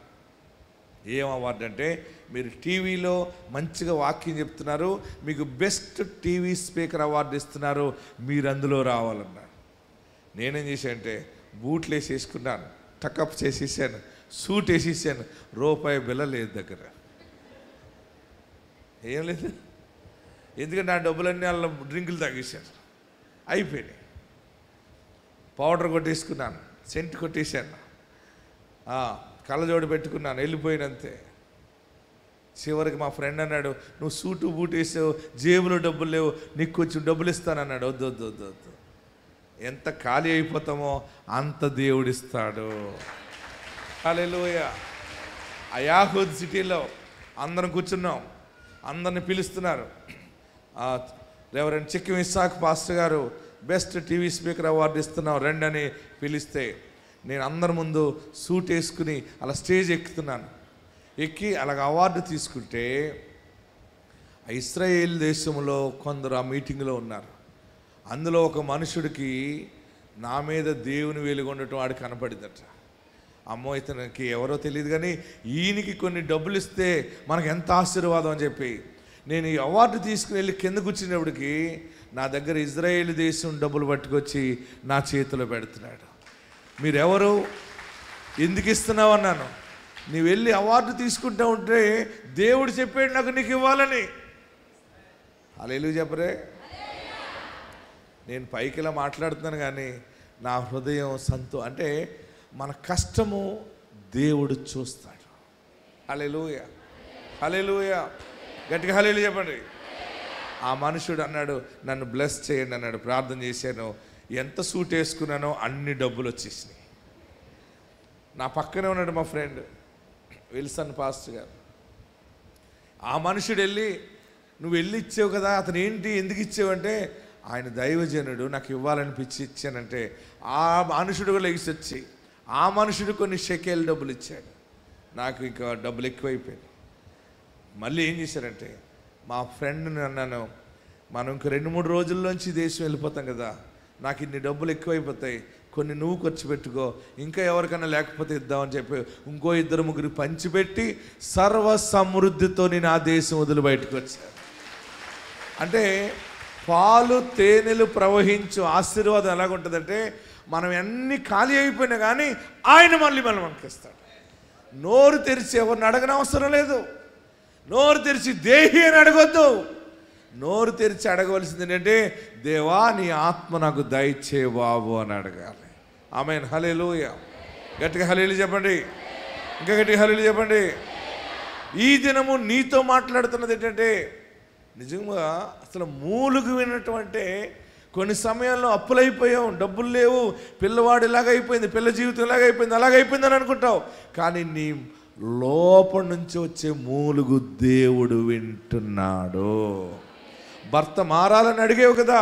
Speaker 1: ఏం అవార్డు అంటే, మీరు టీవీలో మంచిగా వాక్యం చెప్తున్నారు, మీకు బెస్ట్ టీవీ స్పీకర్ అవార్డు ఇస్తున్నారు, మీరు అందులో రావాలన్నారు. నేనేం చేశానంటే, బూట్లు వేసేసుకున్నాను, టకప్ చేసేసాను, సూట్ వేసేసాను, రూపాయి బిల్ల లేదు దగ్గర, ఏం లేదు. ఎందుకంటే నా డబ్బులన్నీ వాళ్ళ డ్రింకులు తాగేశాను, అయిపోయినాయి. పౌడర్ కొట్టేసుకున్నాను, సెంట్ కొట్టేశాను, కళ్ళజోడు పెట్టుకున్నాను, వెళ్ళిపోయినంతే. చివరికి మా ఫ్రెండ్ అన్నాడు, నువ్వు సూటు బూట్ వేసావు, జేబులో డబ్బులు లేవు, నీకు కొంచెం డబ్బులు ఇస్తానన్నాడు. వద్దు వద్దు వద్దు వద్దు, ఎంత ఖాళీ అయిపోతామో అంత దేవుడిస్తాడు. హల్లెలూయా. ఆ యాహూద్ సిటీలో అందరం కూర్చున్నాం, అందరిని పిలుస్తున్నారు. రెవరెండ్ చిక్కిం ఇస్సాక్ పాస్టర్ గారు బెస్ట్ టీవీ స్పీకర్ అవార్డు ఇస్తున్నాం రండి అని పిలిస్తే, నేను అందరి ముందు సూట్ వేసుకుని అలా స్టేజ్ ఎక్కుతున్నాను. ఎక్కి అలాగ అవార్డు తీసుకుంటే, ఇశ్రాయేల్ దేశంలో కొందరు ఆ మీటింగ్లో ఉన్నారు. అందులో ఒక మనుషుడికి నా మీద దేవుని వెలుగు ఉండటం వాడికి కనపడిందట. అమ్మో, ఇతనికి ఎవరో తెలియదు కానీ ఈయనకి కొన్ని డబ్బులు ఇస్తే మనకు ఎంత ఆశీర్వాదం అని చెప్పి నేను ఈ అవార్డు తీసుకుని వెళ్ళి కింద కూర్చునేప్పటికి నా దగ్గర ఇజ్రాయేల్ దేశం డబ్బులు పట్టుకొచ్చి నా చేతిలో పెడుతున్నాడు. మీరెవరు, ఎందుకు ఇస్తున్నావు అన్నాను. నీవు వెళ్ళి అవార్డు తీసుకుంటా ఉంటే దేవుడు చెప్పాడు నాకు నీకు ఇవ్వాలని. హల్లెలూయా చెప్పరే. నేను పైకి ఇలా మాట్లాడుతున్నాను కానీ నా హృదయం అంటే మన కష్టము దేవుడు చూస్తాడు. హల్లెలూయా హల్లెలూయా, గట్టిగా హల్లెలూయా చెప్పండి. ఆ మనుషుడు అన్నాడు, నన్ను బ్లెస్ చేయండి అన్నాడు. ప్రార్థన చేశాను, ఎంత సూట్ వేసుకున్నానో అన్ని డబ్బులు వచ్చేసినాయి. నా పక్కనే ఉన్నాడు మా ఫ్రెండ్ విల్సన్ పాస్టర్ గారు. ఆ మనుషుడు వెళ్ళి, నువ్వు వెళ్ళి ఇచ్చావు కదా, అతను ఏంటి ఎందుకు ఇచ్చావంటే, ఆయన దైవజనుడు నాకు ఇవ్వాలనిపించి ఇచ్చానంటే, ఆ మనుషుడు కూడా లెగిసి వచ్చి ఆ మనుషుడు కొన్ని షెకేల్ డబ్బులు ఇచ్చాడు. నాకు ఇంకా డబ్బులు ఎక్కువైపోయింది. మళ్ళీ ఏం చేశారంటే, మా ఫ్రెండ్ని అన్నాను, మనం ఇంక 2-3 రోజుల్లోంచి దేశం వెళ్ళిపోతాం కదా, నాకు ఇన్ని డబ్బులు ఎక్కువైపోతాయి, కొన్ని నువ్వు ఖర్చు పెట్టుకో, ఇంకా ఎవరికైనా లేకపోతే ఇద్దామని చెప్పి ఇంకో 2-3 పంచిపెట్టి సర్వ సమృద్ధితో నేను ఆ దేశం వదిలి బయటకు వచ్చాను. అంటే పాలు తేనెలు ప్రవహించు ఆశీర్వాదం ఎలాగుంటుందంటే, మనం అన్నీ ఖాళీ అయిపోయినా కానీ ఆయన మళ్ళీ మనకి ఇస్తాడు. నోరు తెరిచి ఎవరిని అడగనవసరం లేదు. నోరు తెరిచి దేహి అని అడగొద్దు. నోరు తెరిచి అడగవలసింది ఏంటంటే, దేవా నీ ఆత్మ నాకు దయచే బాబు అని అడగాలి. ఆమేన్. హల్లెలూయా. గట్టిగా హల్లెలూయా చెప్పండి, ఇంకా గట్టిగా హల్లెలూయా చెప్పండి. ఈ దినము నీతో మాట్లాడుతున్నది ఏంటంటే, నిజంగా అసలు మూలుగు వినటువంటి కొన్ని సమయాల్లో అప్పులైపోయాం, డబ్బులు లేవు, పిల్లవాడు ఇలాగైపోయింది, పిల్ల జీవితం ఇలాగైపోయింది, అలాగైపోయింది అని అనుకుంటావు. కానీ నీ లోపల నుంచి వచ్చే మూలుగు దేవుడు వింటున్నాడు. భర్త మారాలని అడిగేవు కదా,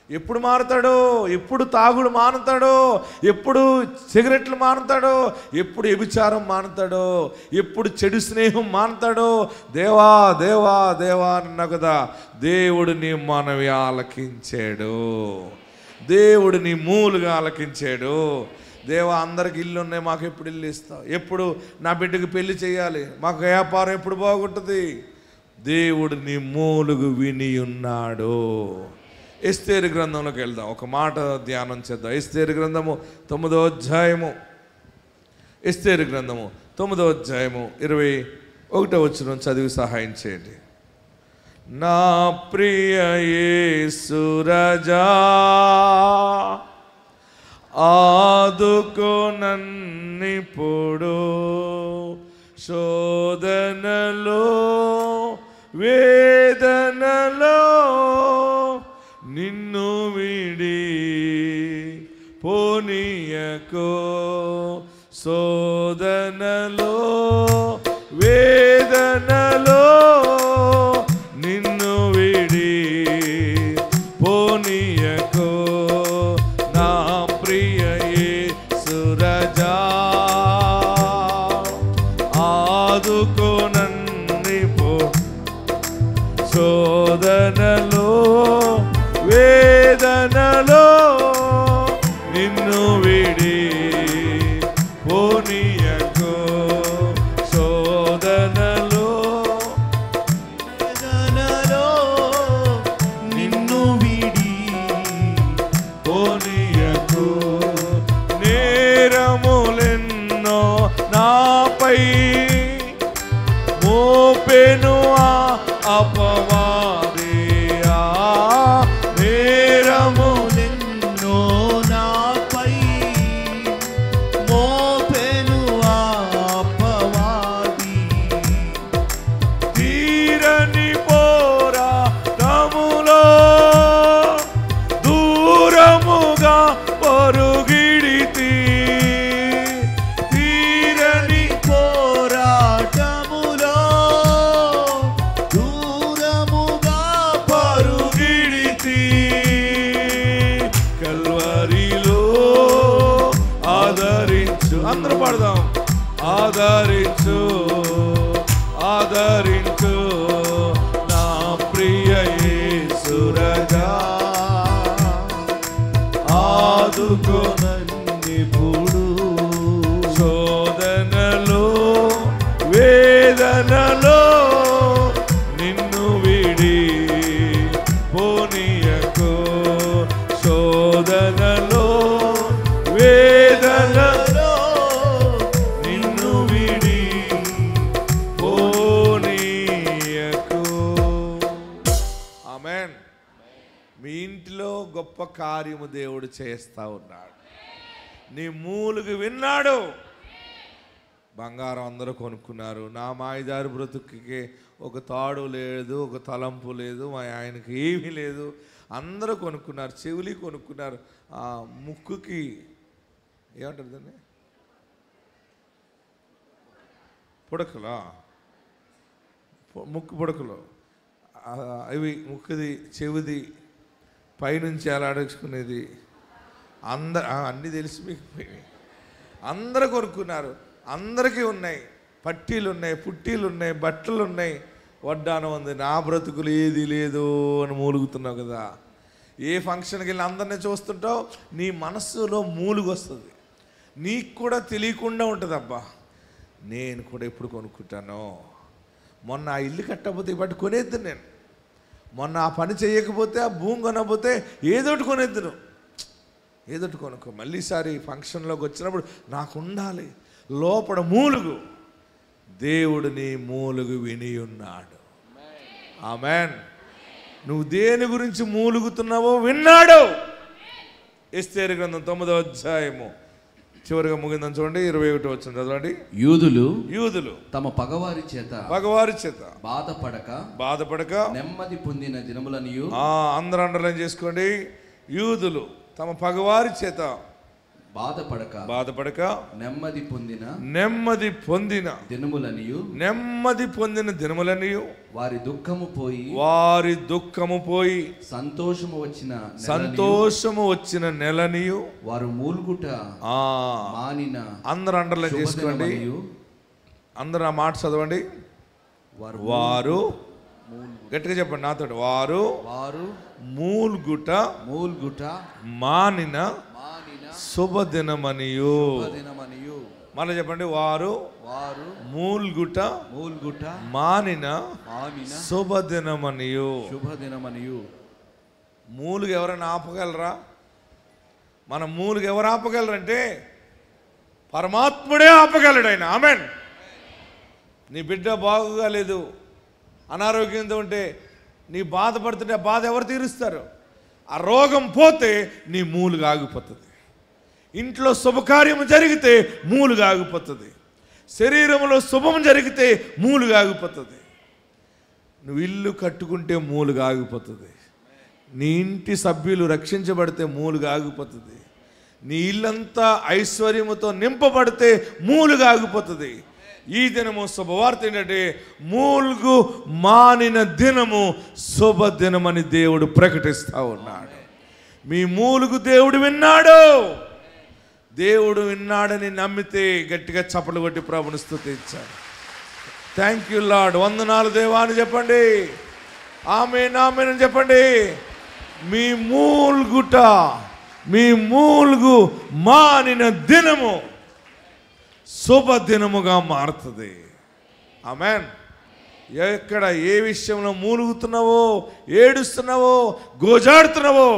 Speaker 1: ఎప్పుడు మారుతాడో, ఎప్పుడు తాగుడు మానుతాడో, ఎప్పుడు సిగరెట్లు మానుతాడో, ఎప్పుడు వ్యభిచారం మానుతాడో, ఎప్పుడు చెడు స్నేహం మానుతాడో, దేవా దేవా దేవా అన్నా కదా, దేవుడు నీ మనవి ఆలకించాడు, దేవుడు నీ మూలుగా ఆలకించాడు. దేవా అందరికి ఇల్లు ఉన్నాయి, మాకు ఎప్పుడు ఇల్లు ఇస్తావు, ఎప్పుడు నా బిడ్డకు పెళ్లి చేయాలి, మాకు వ్యాపారం ఎప్పుడు బాగుంటుంది. దేవుడు నీ మూలుగు విని ఉన్నాడు. ఎస్తేరు గ్రంథంలోకి వెళ్దాం, ఒక మాట ధ్యానం చేద్దాం. ఎస్తేరు గ్రంథము 9వ అధ్యాయము, ఎస్తేరు గ్రంథము 9వ అధ్యాయము 21వ వచనం చదివి సహాయం చేయండి. నా ప్రియ యేసు రాజా ఆదుకో నన్నిప్పుడు, శోధనలో వేదనలో నిన్ను విడి శోధనలో వేదనలో నిన్ను విడి పోనీయకో నా ప్రియ యేసురాజా ఆదుకో నన్ను శోధనలో వేదనలో నిన్ను విడి పోనీయకో శోధనలో వేదనలో నిన్ను విడి పోనీయకో నేరములెన్నో నాపై మోపెను అపవాదియా నేరములెన్నో నాపై మోపెను అపవాది తీరని పోరాటములో దూరముగా పరుగిడితి తీరని పోరాటములో దూరముగా పరుగిడితి కల్వరిలో ఆదరించు అందరూ పాడదాం ఆదరించు ఆదరించు నా ప్రియ యేసురాజా ఆదుకో నన్నిప్పుడు శోధనలో వేదనలో నిన్ను విడి పోనీయకో శోధనలో వేదనలో నిన్ను విడి పోనీయకో. ఆమేన్. మీ ఇంటిలో గొప్ప కార్యము దేవుడు చేస్తా ఉన్నాడు. నీ మూలుగు విన్నాడు. బంగారం అందరూ కొనుక్కున్నారు. నా మాయదారి బ్రతుక్కి ఒక తాడు లేదు, ఒక తలంపు లేదు, మా ఆయనకి ఏమీ లేదు. అందరూ కొనుక్కున్నారు. చెవులి కొనుక్కున్నారు. ముక్కుకి ఏమంటారు దాన్ని పుడకలా ముక్కు పుడకలు అవి ముక్కుది చెవిది పైనుంచి అలాడించుకునేది అన్నీ తెలిసి మీకు అందరూ కొనుక్కున్నారు. అందరికీ ఉన్నాయి. పట్టీలు ఉన్నాయి, పుట్టీలు ఉన్నాయి, బట్టలు ఉన్నాయి, వడ్డానం ఉంది. నా బ్రతుకులు ఏది లేదు అని మూలుగుతున్నావు కదా. ఏ ఫంక్షన్కి వెళ్ళి అందరినీ చూస్తుంటావు, నీ మనస్సులో మూలుగు వస్తుంది. నీకు కూడా తెలియకుండా ఉంటుంది, అబ్బా నేను కూడా ఎప్పుడు కొనుక్కుంటాను. మొన్న ఆ ఇల్లు కట్టకపోతే బట్టి కొనేద్దు నేను. మొన్న ఆ పని చేయకపోతే, ఆ భూమి కొనకపోతే ఏదోటి కొనేద్దును. ఏదోటి కొనుక్కో. మళ్ళీసారి ఫంక్షన్లోకి వచ్చినప్పుడు నాకు ఉండాలి. లోపల మూలుగు. దేవుడు నీ మూలుగు విని ఉన్నాడు. ఆమేన్. నువ్వు దేని గురించి మూలుగుతున్నావో విన్నాడు. ఎస్తేరు గ్రంథం 9వ అధ్యాయము చివరిగా ముగిందని చూడండి. 21 వచ్చింది చదవండి. యూదులు తమ పగవారి చేత బాధపడక నెమ్మది పొందిన దినములనియు. అందరూ అండర్లైన్ చేసుకోండి. యూదులు తమ పగవారి చేత బాధపడక నెమ్మది పొందిన దినములనియు వారి దుఃఖము పోయి సంతోషము వచ్చిన నెలనియు వారు మూలుగుట మానిన. అందరూ అండర్లైన్ చేసుకోండి. అందరూ ఆ మాట చదవండి. వారు గట్టిగా చెప్పండి నాతో. వారు మూలుగుట మానిన శుభదినమనియు. మళ్ళీ చెప్పండి. వారు మూల్గుట మానిన శుభదినమనియు. మూలుగు ఎవరైనా ఆపగలరా? మన మూలుగు ఎవరు ఆపగలరంటే పరమాత్ముడే ఆపగలడు ఆయన. ఆమెన్. నీ బిడ్డ బాగుగా లేదు, అనారోగ్యంతో ఉంటే, నీ బాధపడుతుంటే ఆ బాధ ఎవరు తీరుస్తారు? ఆ రోగం పోతే నీ మూలుగు ఆగిపోతుంది. ఇంట్లో శుభకార్యము జరిగితే మూలుగు ఆగిపోతుంది. శరీరంలో శుభం జరిగితే మూలుగు ఆగిపోతుంది. నువ్వు ఇల్లు కట్టుకుంటే మూలుగు ఆగిపోతుంది. నీ ఇంటి సభ్యులు రక్షించబడితే మూలుగు ఆగిపోతుంది. నీ ఇల్లంతా ఐశ్వర్యముతో నింపబడితే మూలుగా ఆగిపోతుంది. ఈ దినము శుభవార్త ఏంటంటే మూలుగు మానిన దినము శుభదినమని దేవుడు ప్రకటిస్తూ ఉన్నాడు. మీ మూలుగు దేవుడు విన్నాడు. దేవుడు విన్నాడని నమ్మితే గట్టిగా చప్పలు కొట్టి ప్రభుని స్తుతించాడు. థ్యాంక్ యూ లార్డ్, వందనాలు దేవా అని చెప్పండి. ఆమేన్ ఆమేన్ అని చెప్పండి. మీ మూలుగు మానిన దినము శుభదినముగా మారుతుంది. ఆమేన్. ఎక్కడ ఏ విషయంలో మూలుగుతున్నావో, ఏడుస్తున్నావో, గోజాడుతున్నావో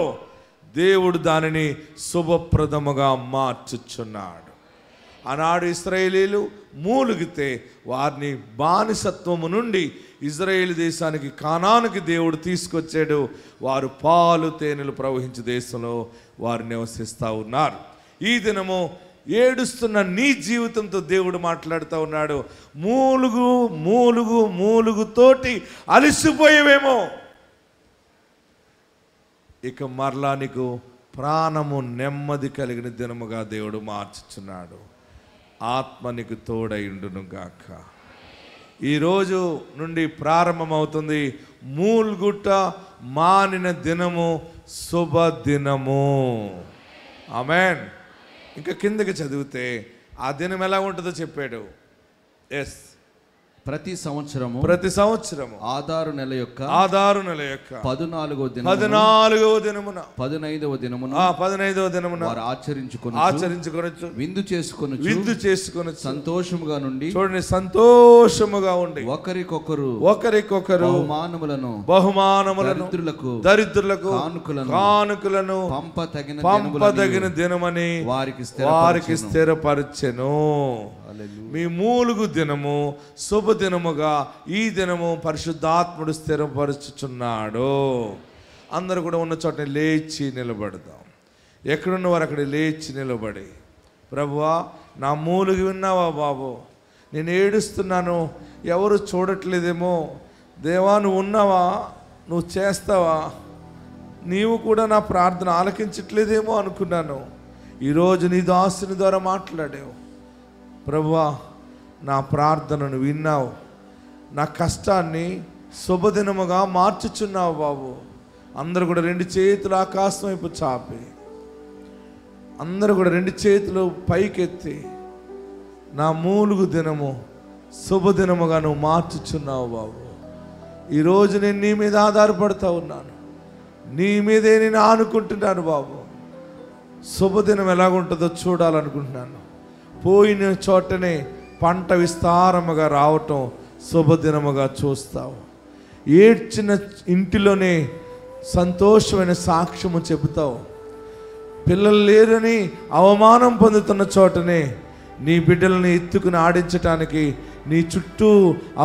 Speaker 1: దేవుడు దానిని శుభప్రదముగా మార్చుచున్నాడు. ఆనాడు ఇశ్రాయేలీలు మూలుగితే వారిని బానిసత్వము నుండి ఇజ్రాయేల్ దేశానికి, కానానుకి దేవుడు తీసుకొచ్చాడు. వారు పాలు తేనెలు ప్రవహించే దేశంలో వారు నివసిస్తూ ఉన్నారు. ఈ దినము ఏడుస్తున్న నీ జీవితంతో దేవుడు మాట్లాడుతూ ఉన్నాడు. మూలుగుతోటి అలసిపోయేవేమో, ఇక మరలా నీకు ప్రాణము నెమ్మది కలిగిన దినముగా దేవుడు మార్చుచున్నాడు. ఆత్మ నీకు తోడైండును గాక. ఈరోజు నుండి ప్రారంభమవుతుంది మూలుగుట మానిన దినము, శుభదినము. ఆమేన్. ఇంకా కిందకి చదివితే ఆ దినం ఎలా ఉంటుందో చెప్పాడు. ఎస్,
Speaker 6: ప్రతి సంవత్సరము ఆదారు నెల యొక్క 14వ దినమున 15వ దినమున వారు ఆచరించుకొనొచ్చు, విందు చేసుకొనొచ్చు, సంతోషముగా నుండి, చూడండి, సంతోషముగా ఉండి ఒకరికొకరు బహుమానములను దరిద్రులకు కానుకలను పంపదగిన దినమని వారికి స్థిరపరచెను. మీ మూలుగు దినము శుభదినముగా ఈ దినము పరిశుద్ధాత్ముడు స్థిరపరచుచున్నాడు. అందరూ కూడా ఉన్న చోట లేచి నిలబడదాం. ఎక్కడున్నవారు అక్కడ లేచి నిలబడి, ప్రభువా నా మూలుగు విన్నావా బాబు, నేను ఏడుస్తున్నాను, ఎవరు చూడట్లేదేమో, దేవా నువ్వు ఉన్నావా, నువ్వు చేస్తావా, నీవు కూడా నా ప్రార్థన ఆలకించట్లేదేమో అనుకున్నాను. ఈరోజు నీ దాసుని ద్వారా మాట్లాడావు. ప్రభువా నా ప్రార్థనను విన్నావు, నా కష్టాన్ని శుభదినముగా మార్చుచున్నావు బాబు. అందరూ కూడా 2 చేతులు ఆకాశం వైపు చాపి, అందరూ కూడా 2 చేతులు పైకెత్తి, నా మూలుగు దినము శుభదినముగా నువ్వు మార్చుచున్నావు బాబు. ఈరోజు నేను నీ మీద ఆధారపడుతూ ఉన్నాను, నీ మీదే నేను ఆనుకుంటున్నాను బాబు. శుభదినం ఎలాగుంటుందో చూడాలనుకుంటున్నాను. పోయిన చోటనే పంట విస్తారముగా రావటం శుభదినముగా చూస్తావు. ఏడ్చిన ఇంటిలోనే సంతోషమైన సాక్ష్యము చెబుతావు. పిల్లలు లేరని అవమానం పొందుతున్న చోటనే నీ బిడ్డల్ని ఎత్తుకుని ఆడించటానికి నీ చుట్టూ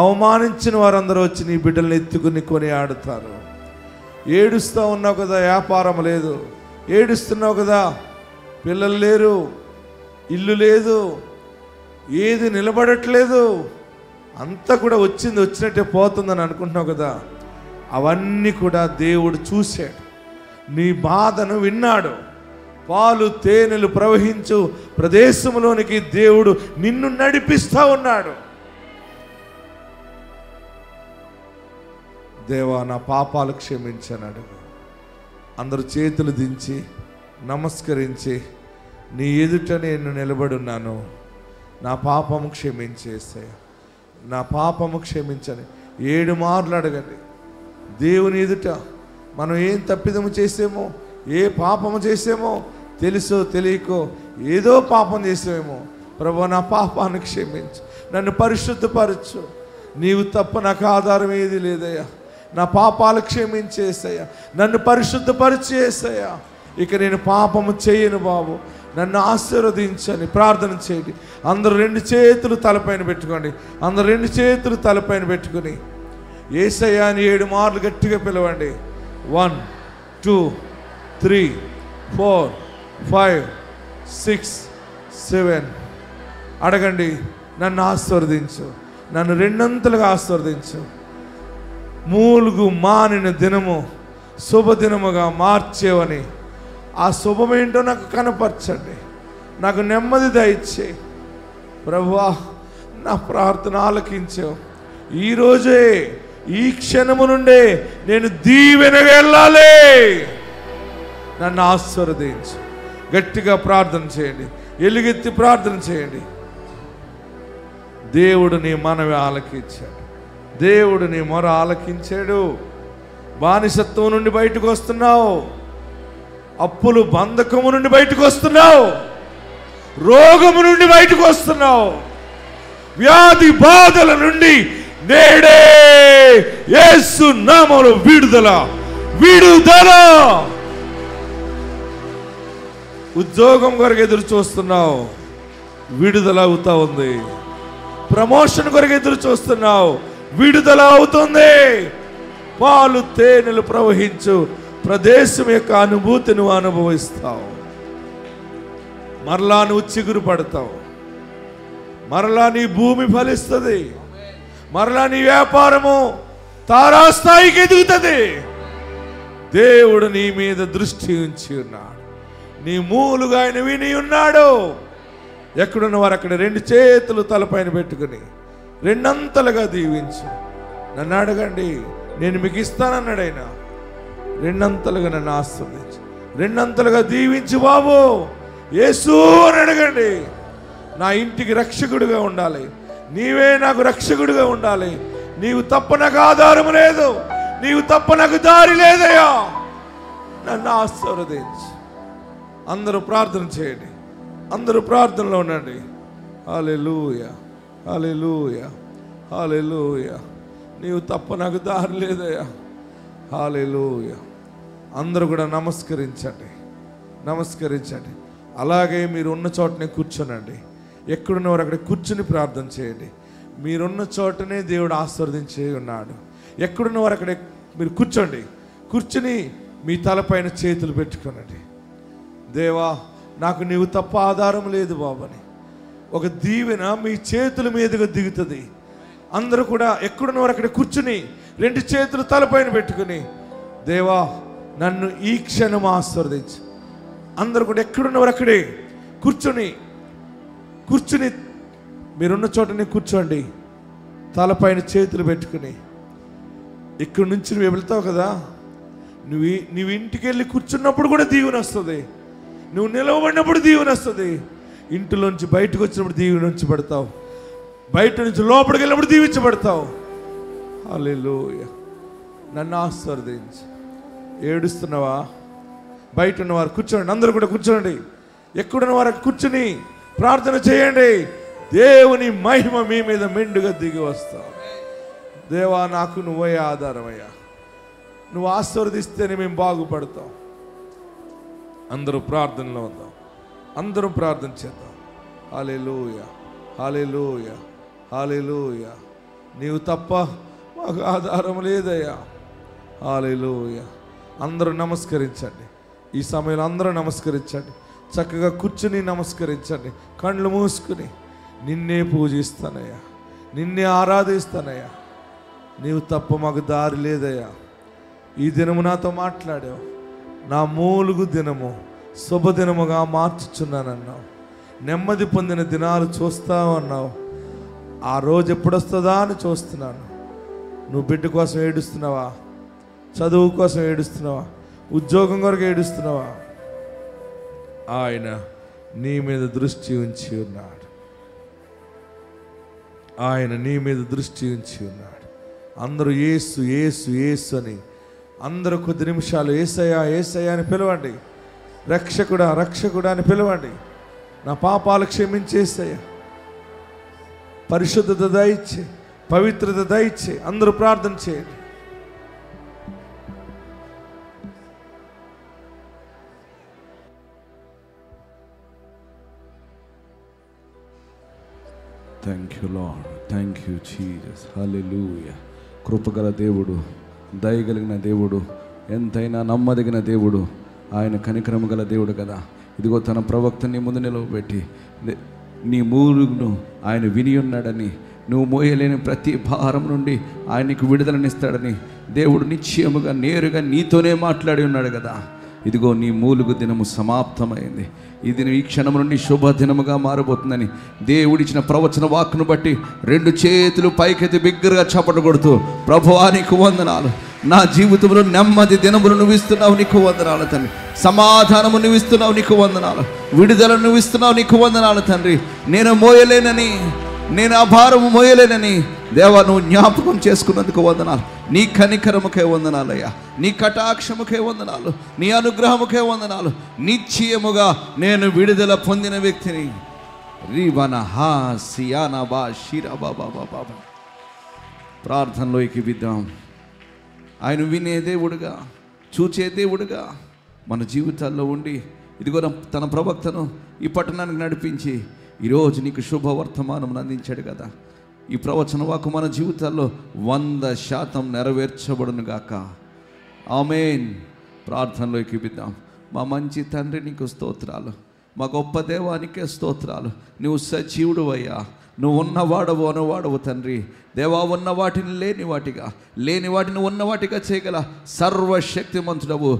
Speaker 6: అవమానించిన వారందరూ వచ్చి నీ బిడ్డల్ని ఎత్తుకుని కొని ఆడుతారు. ఏడుస్తూ ఉన్నావు కదా, వ్యాపారం లేదు, ఏడుస్తున్నావు కదా, పిల్లలు లేరు, ఇల్లు లేదు, ఏది నిలబడట్లేదు, అంతా కూడా వచ్చినట్టే పోతుందని అనుకుంటున్నావు కదా. అవన్నీ కూడా దేవుడు చూశాడు, నీ బాధను విన్నాడు. పాలు తేనెలు ప్రవహించు ప్రదేశంలోనికి దేవుడు నిన్ను నడిపిస్తూ ఉన్నాడు. దేవా నా పాపాలు క్షమించన్నాడు. అందరూ చేతులు దించి నమస్కరించి, నీ ఎదుట నేను నిలబడున్నాను, నా పాపము క్షమించేసాయి, నా పాపము క్షమించని 7 మార్లు అడగండి. దేవుని ఎదుట మనం ఏం తప్పిదము చేసేమో, ఏ పాపము చేసేమో, తెలుసో తెలియకో ఏదో పాపం చేసేమో, ప్రభు నా పాపాన్ని క్షమించు, నన్ను పరిశుద్ధపరచు, నీవు తప్ప నాకు ఆధారం ఏది లేదయ్యా, నా పాపాలు క్షమించేసయ్యా, నన్ను పరిశుద్ధపరిచేసయ్యా, ఇక నేను పాపము చేయను బాబు, నన్ను ఆశీర్వదించని ప్రార్థన చేయండి. అందరూ 2 చేతులు తలపైన పెట్టుకోండి. అందరూ 2 చేతులు తలపైన పెట్టుకుని యేసయ్యా అని 7 మార్లు గట్టిగా పిలవండి. 1 2 3 4 5 6 7 అడగండి, నన్ను ఆశీర్వదించు, నన్ను 2 అంతలుగా ఆశీర్వదించు. మూలుగు మానిన దినము శుభదినముగా మార్చేవని ఆ శుభమేంటో నాకు కనపరచండి. నాకు నెమ్మది దయచేయి ప్రభువా. నా ప్రార్థన ఆలకించావు. ఈరోజే ఈ క్షణము నుండే నేను దీవెనగా వెళ్ళాలి. నన్ను ఆశీర్వదించు. గట్టిగా ప్రార్థన చేయండి, ఎలుగెత్తి ప్రార్థన చేయండి. దేవుడు నీ మనవి ఆలకించాడు. దేవుడు నీ మొర ఆలకించాడు. బానిసత్వం నుండి బయటకు వస్తున్నావు. అప్పులు బంధకము నుండి బయటకు వస్తున్నావు. రోగము నుండి బయటకు వస్తున్నావు. వ్యాధి బాధల నుండి నేడే యేసు నామములో విడుదల, విడుదల. ఉద్యోగం కొరకు ఎదురు చూస్తున్నావు, విడుదల అవుతా ఉంది. ప్రమోషన్ కొరకు ఎదురు చూస్తున్నావు, విడుదల అవుతుంది. పాలు తేనెలు ప్రవహించు ప్రదేశం యొక్క అనుభూతి నువ్వు అనుభవిస్తావు. మరలా నువ్వు చిగురు పడతావు. మరలా నీ భూమి ఫలిస్తుంది. మరలా నీ వ్యాపారము తారాస్థాయికి ఎదుగుతుంది. దేవుడు నీ మీద దృష్టి ఉంచి ఉన్నాడు. నీ మూలుగా ఆయన విని ఉన్నాడు. ఎక్కడున్న వారు అక్కడ 2 చేతులు తలపైన పెట్టుకుని రెండంతలుగా దీవించు. నన్ను అడగండి, నేను మీకు ఇస్తానన్నాడు ఆయన. రెండంతలుగా నన్ను ఆశీర్వదించు, రెండంతలుగా దీవించు బాబు యేసు అని అడగండి. నా ఇంటికి రక్షకుడిగా ఉండాలి, నీవే నాకు రక్షకుడిగా ఉండాలి. నీవు తప్ప నాకు ఆధారం లేదు, నీవు తప్ప నాకు దారి లేదయ్యా, నన్ను ఆశీర్వదించు. అందరూ ప్రార్థన చేయండి, అందరూ ప్రార్థనలో ఉండండి. హల్లెలూయా, హల్లెలూయా, హల్లెలూయా. నీవు తప్ప నాకు దారి లేదయ్యా. హల్లెలూయా. అందరూ కూడా నమస్కరించండి, నమస్కరించండి. అలాగే మీరు ఉన్న చోటనే కూర్చోనండి. ఎక్కడున్నవారు అక్కడ కూర్చుని ప్రార్థన చేయండి. మీరున్న చోటనే దేవుడు ఆశీర్వదించి ఉన్నాడు. ఎక్కడున్నవారు అక్కడ మీరు కూర్చోండి. కూర్చుని మీ తలపైన చేతులు పెట్టుకోనండి. దేవా, నాకు నీవు తప్ప ఆధారం లేదు బాబని ఒక దీవెన మీ చేతుల మీదుగా దిగుతుంది. అందరూ కూడా ఎక్కడున్నవారు అక్కడ కూర్చుని 2 చేతులు తలపైన పెట్టుకుని, దేవా నన్ను ఈ క్షణం ఆశీర్వదించు. అందరూ కూడా ఎక్కడున్నవారు అక్కడే కూర్చుని మీరున్న చోటనే కూర్చోండి. తలపైన చేతులు పెట్టుకుని ఇక్కడి నుంచి నువ్వు వెళ్తావు కదా, నువ్వు ఇంటికి వెళ్ళి కూర్చున్నప్పుడు కూడా దీవెన వస్తుంది. నువ్వు నిలవబడినప్పుడు దీవెన వస్తుంది. ఇంటిలోంచి బయటకు వచ్చినప్పుడు దీవెన పడతావు. బయట నుంచి లోపలికి వెళ్ళినప్పుడు దీవించబడతావు. హల్లెలూయా. నన్ను ఆశీర్వదించు. ఏడుస్తున్నావా? బయట ఉన్నవారు కూర్చోండి, అందరూ కూడా కూర్చోండి. ఎక్కడున్న వారు కూర్చుని ప్రార్థన చేయండి. దేవుని మహిమ మీ మీద మెండుగా దిగి వస్తావు. దేవా, నాకు నువ్వే ఆధారమయ్యా. నువ్వు ఆశీర్వదిస్తేనే మేము బాగుపడతాం. అందరూ ప్రార్థనలో ఉందాం, అందరూ ప్రార్థన చేద్దాం. హల్లెలూయా, హల్లెలూయా, హల్లెలూయా. నీవు తప్ప మాకు ఆధారం లేదయ్యా. హల్లెలూయా. అందరూ నమస్కరించండి. ఈ సమయంలో అందరూ నమస్కరించండి. చక్కగా కూర్చుని నమస్కరించండి. కళ్ళు మూసుకుని నిన్నే పూజిస్తానయ్యా, నిన్నే ఆరాధిస్తానయ్యా. నీవు తప్ప మాకు దారి లేదయ్యా. ఈ దినము నాతో మాట్లాడావు. నా మూలుగు దినము శుభదినముగా మార్చుచున్నానన్నావు. నెమ్మది పొందిన దినాలు చూస్తావు అన్నావు. ఆ రోజు ఎప్పుడొస్తుందా అని చూస్తున్నాను. నువ్వు బిడ్డ కోసం ఏడుస్తున్నావా? చదువు కోసం ఏడుస్తున్నావా? ఉద్యోగం కొరకు ఏడుస్తున్నావా? ఆయన నీ మీద దృష్టి ఉంచి ఉన్నాడు. ఆయన నీ మీద దృష్టి ఉంచి ఉన్నాడు. అందరూ యేసు యేసు యేసు అని అందరూ కొద్ది నిమిషాలు యేసయ్యా యేసయ్యా అని పిలవండి. రక్షకుడా రక్షకుడా అని పిలవండి. నా పాపాలు క్షమించేసయ్యా, పరిశుద్ధత దయచే, పవిత్రత దయచే. అందరూ ప్రార్థన చేయండి.
Speaker 1: Thank you lord, thank you Jesus. హల్లెలూయా. కృపగల దేవుడు, దయగలిగిన దేవుడు, ఎంతైనా నమ్మదగిన దేవుడు, ఆయన కనికరము గల దేవుడు కదా. ఇదిగో తన ప్రవక్తని ముందు నిలవబెట్టి నీ మూలుగును ఆయన విని ఉన్నాడని, నువ్వు మోయలేని ప్రతి భారం నుండి ఆయనకు విడుదలనిస్తాడని దేవుడు నిశ్చయముగా నేరుగా నీతోనే మాట్లాడి ఉన్నాడు కదా.
Speaker 7: ఇదిగో నీ మూలుగు దినము సమాప్తమైంది. ఈ దినం ఈ క్షణం నుండి శుభదినముగా మారబోతుందని దేవుడిచ్చిన ప్రవచన వాక్కును బట్టి 2 చేతులు పైకెత్తి బిగ్గరగా చప్పట్లు కొడుతూ, ప్రభువా నీకు వందనాలు, నా జీవితంలో నెమ్మది దినములు నువ్వు ఇస్తున్నావు, నీకు వందనాలు తండ్రి. సమాధానము నువ్వు ఇస్తున్నావు, నీకు వందనాలు. విడుదల నువ్వు ఇస్తున్నావు, నీకు వందనాలు తండ్రి. నేను మోయలేనని, నేను ఆ భారము మోయలేనని దేవా నువ్వు జ్ఞాపకం చేసుకున్నందుకు వందనాలు. నీ కనికరముకే వందనాలయ్యా, నీ కటాక్షముకే వందనాలు, నీ అనుగ్రహముకే వందనాలు. నిశ్చయముగా నేను విడుదల పొందిన వ్యక్తిని. ప్రార్థనలో ఎక్కిద్దాం. ఆయన వినే దేవుడుగా, చూచే దేవుడుగా మన జీవితాల్లో ఉండి ఇదిగో తన ప్రవక్తను ఈ పట్టణానికి నడిపించి ఈరోజు నీకు శుభవర్తమానం అందించాడు కదా. ఈ ప్రవచన వాక్కు మన జీవితాల్లో 100% నెరవేర్చబడును గాక. ఆమేన్. ప్రార్థనలో ఎక్కిద్దాం. మా మంచి తండ్రి నీకు స్తోత్రాలు, మా గొప్ప దేవానికే స్తోత్రాలు. నువ్వు సజీవుడు అయ్యా, నువ్వు ఉన్నవాడవు అనువాడవు తండ్రి. దేవా, ఉన్న వాటిని లేని వాటిగా, లేని వాటిని ఉన్న వాటిగా చేయగల సర్వశక్తిమంతుడవు,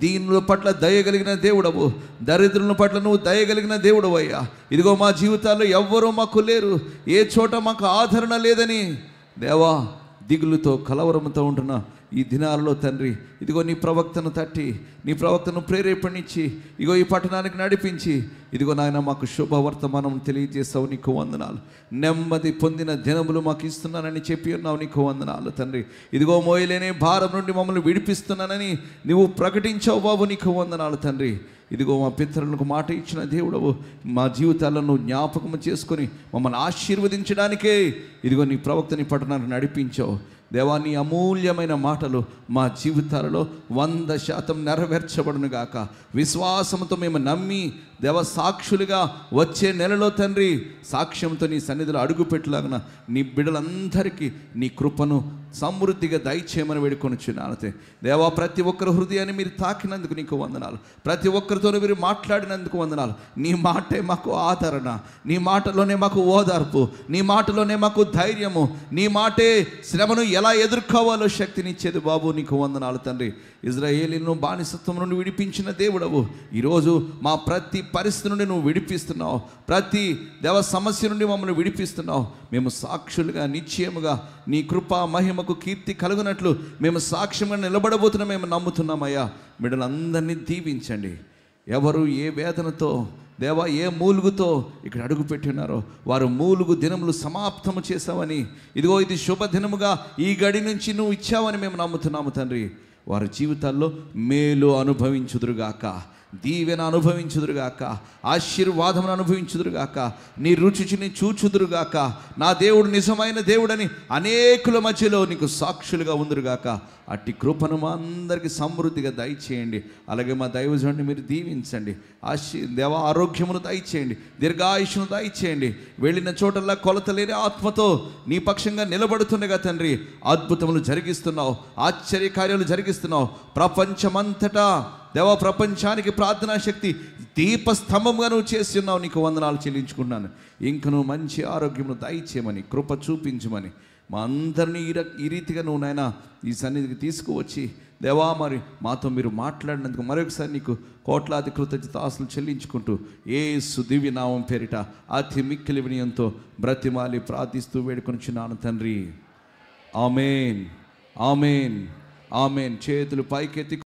Speaker 7: దీనుల పట్ల దయగలిగిన దేవుడవు, దరిద్రుల పట్ల నువ్వు దయగలిగిన దేవుడవు అయ్యా. ఇదిగో మా జీవితాల్లో ఎవ్వరూ మాకు లేరు, ఏ చోట మాకు ఆదరణ లేదని దేవా దిగులుతో కలవరంతో ఉంటున్న ఈ దినాలలో తండ్రి, ఇదిగో నీ ప్రవక్తను తట్టి, నీ ప్రవక్తను ప్రేరేపణించి ఇగో ఈ పట్టణానికి నడిపించి ఇదిగో నాయన మాకు శుభవర్తమానం తెలియజేస్తావు, నీకు వందనాలు. నెమ్మది పొందిన దినములు మాకు ఇస్తున్నానని చెప్పి ఉన్నావు, నీకు వందనాలు తండ్రి. ఇదిగో మోయలేనే భారం నుండి మమ్మల్ని విడిపిస్తున్నానని నువ్వు ప్రకటించావు బాబు, నీకు వందనాలు తండ్రి. ఇదిగో మా పితరులకు మాట ఇచ్చిన దేవుడవు, మా జీవితాలను నువ్వు జ్ఞాపకం చేసుకొని మమ్మల్ని ఆశీర్వదించడానికే ఇదిగో నీ ప్రవక్తని పట్టణానికి నడిపించావు దేవా. నీ అమూల్యమైన మాటలు మా జీవితాలలో 100% నెరవేర్చబడును గాక. విశ్వాసంతో మేము నమ్మి దేవ సాక్షులుగా వచ్చే నెలలో తండ్రి సాక్ష్యంతో నీ సన్నిధిలో అడుగుపెట్టలాగిన నీ బిడ్డలందరికీ నీ కృపను సమృద్ధిగా దయచేయమని వేడుకొనిచున్నాను దేవా. ప్రతి ఒక్కరి హృదయాన్ని మీరు తాకినందుకు నీకు వందనాలు, ప్రతి ఒక్కరితో మీరు మాట్లాడినందుకు వందనాలు. నీ మాటే మాకు ఆదరణ, నీ మాటలోనే మాకు ఓదార్పు, నీ మాటలోనే మాకు ధైర్యము, నీ మాటే శ్రమను ఎలా ఎదుర్కోవాలో శక్తినిచ్చేది బాబు, నీకు వందనాలు తండ్రి. ఇజ్రాయేలీను బానిసత్వం నుండి విడిపించిన దేవుడవు, ఈరోజు మా ప్రతి పరిస్థితి నుండి నువ్వు విడిపిస్తున్నావు, ప్రతి దేవ సమస్య నుండి మమ్మల్ని విడిపిస్తున్నావు. మేము సాక్షులుగా నిశ్చయముగా నీ కృపా మహిమకు కీర్తి కలుగునట్లు మేము సాక్ష్యంగా నిలబడబోతున్నా మేము నమ్ముతున్నామయ్యా. బిడ్డలందరినీ దీవించండి. ఎవరు ఏ వేదనతో దేవా ఏ మూలుగుతో ఇక్కడ అడుగుపెట్టి ఉన్నారో వారు మూలుగు దినములు సమాప్తము చేసావని, ఇదిగో ఇది శుభదినముగా ఈ గడి నుంచి నువ్వు ఇచ్చావని మేము నమ్ముతున్నాము తండ్రి. వారి జీవితాల్లో మేలు అనుభవించుదురుగాక, దీవెన అనుభవించుదురుగాక, ఆశీర్వాదమును అనుభవించుదురుగాక, నీ రుచిని చూచుదురుగాక. నా దేవుడు నిజమైన దేవుడని అనేకుల మధ్యలో నీకు సాక్షులుగా ఉందురుగాక. అట్టి కృపను మా అందరికీ సమృద్ధిగా దయచేయండి. అలాగే మా దైవజనుడిని మీరు దీవించండి, దేవ ఆరోగ్యమును దయచేయండి, దీర్ఘాయుష్ను దయచేయండి. వెళ్ళిన చోటల్లా కొలత లేని ఆత్మతో నీ పక్షంగా నిలబడుతుండగా తండ్రి అద్భుతములు జరిగిస్తున్నావు, ఆశ్చర్యకార్యాలు జరిగిస్తున్నావు. ప్రపంచమంతటా దేవ ప్రపంచానికి ప్రార్థనా శక్తి దీపస్తంభంగా నువ్వు చేసి ఉన్నావు, నీకు వందనాలు చెల్లించుకున్నాను. ఇంక నువ్వు మంచి ఆరోగ్యమును దయచేయమని, కృప చూపించమని మా అందరినీ ఈ రీతిగా నువ్వు నాయన ఈ సన్నిధికి తీసుకువచ్చి దేవా మరి మాతో మీరు మాట్లాడినందుకు మరొకసారి నీకు కోట్లాది కృతజ్ఞతాస్తులు చెల్లించుకుంటూ యేసు దివ్య నామం పేరిట అతి మిక్కిలి వినయంతో బ్రతిమాలి ప్రార్థిస్తూ వేడుకొనిచున్నాను తండ్రి. ఆమేన్, ఆమేన్, ఆమేన్. చేతులు పైకెత్తి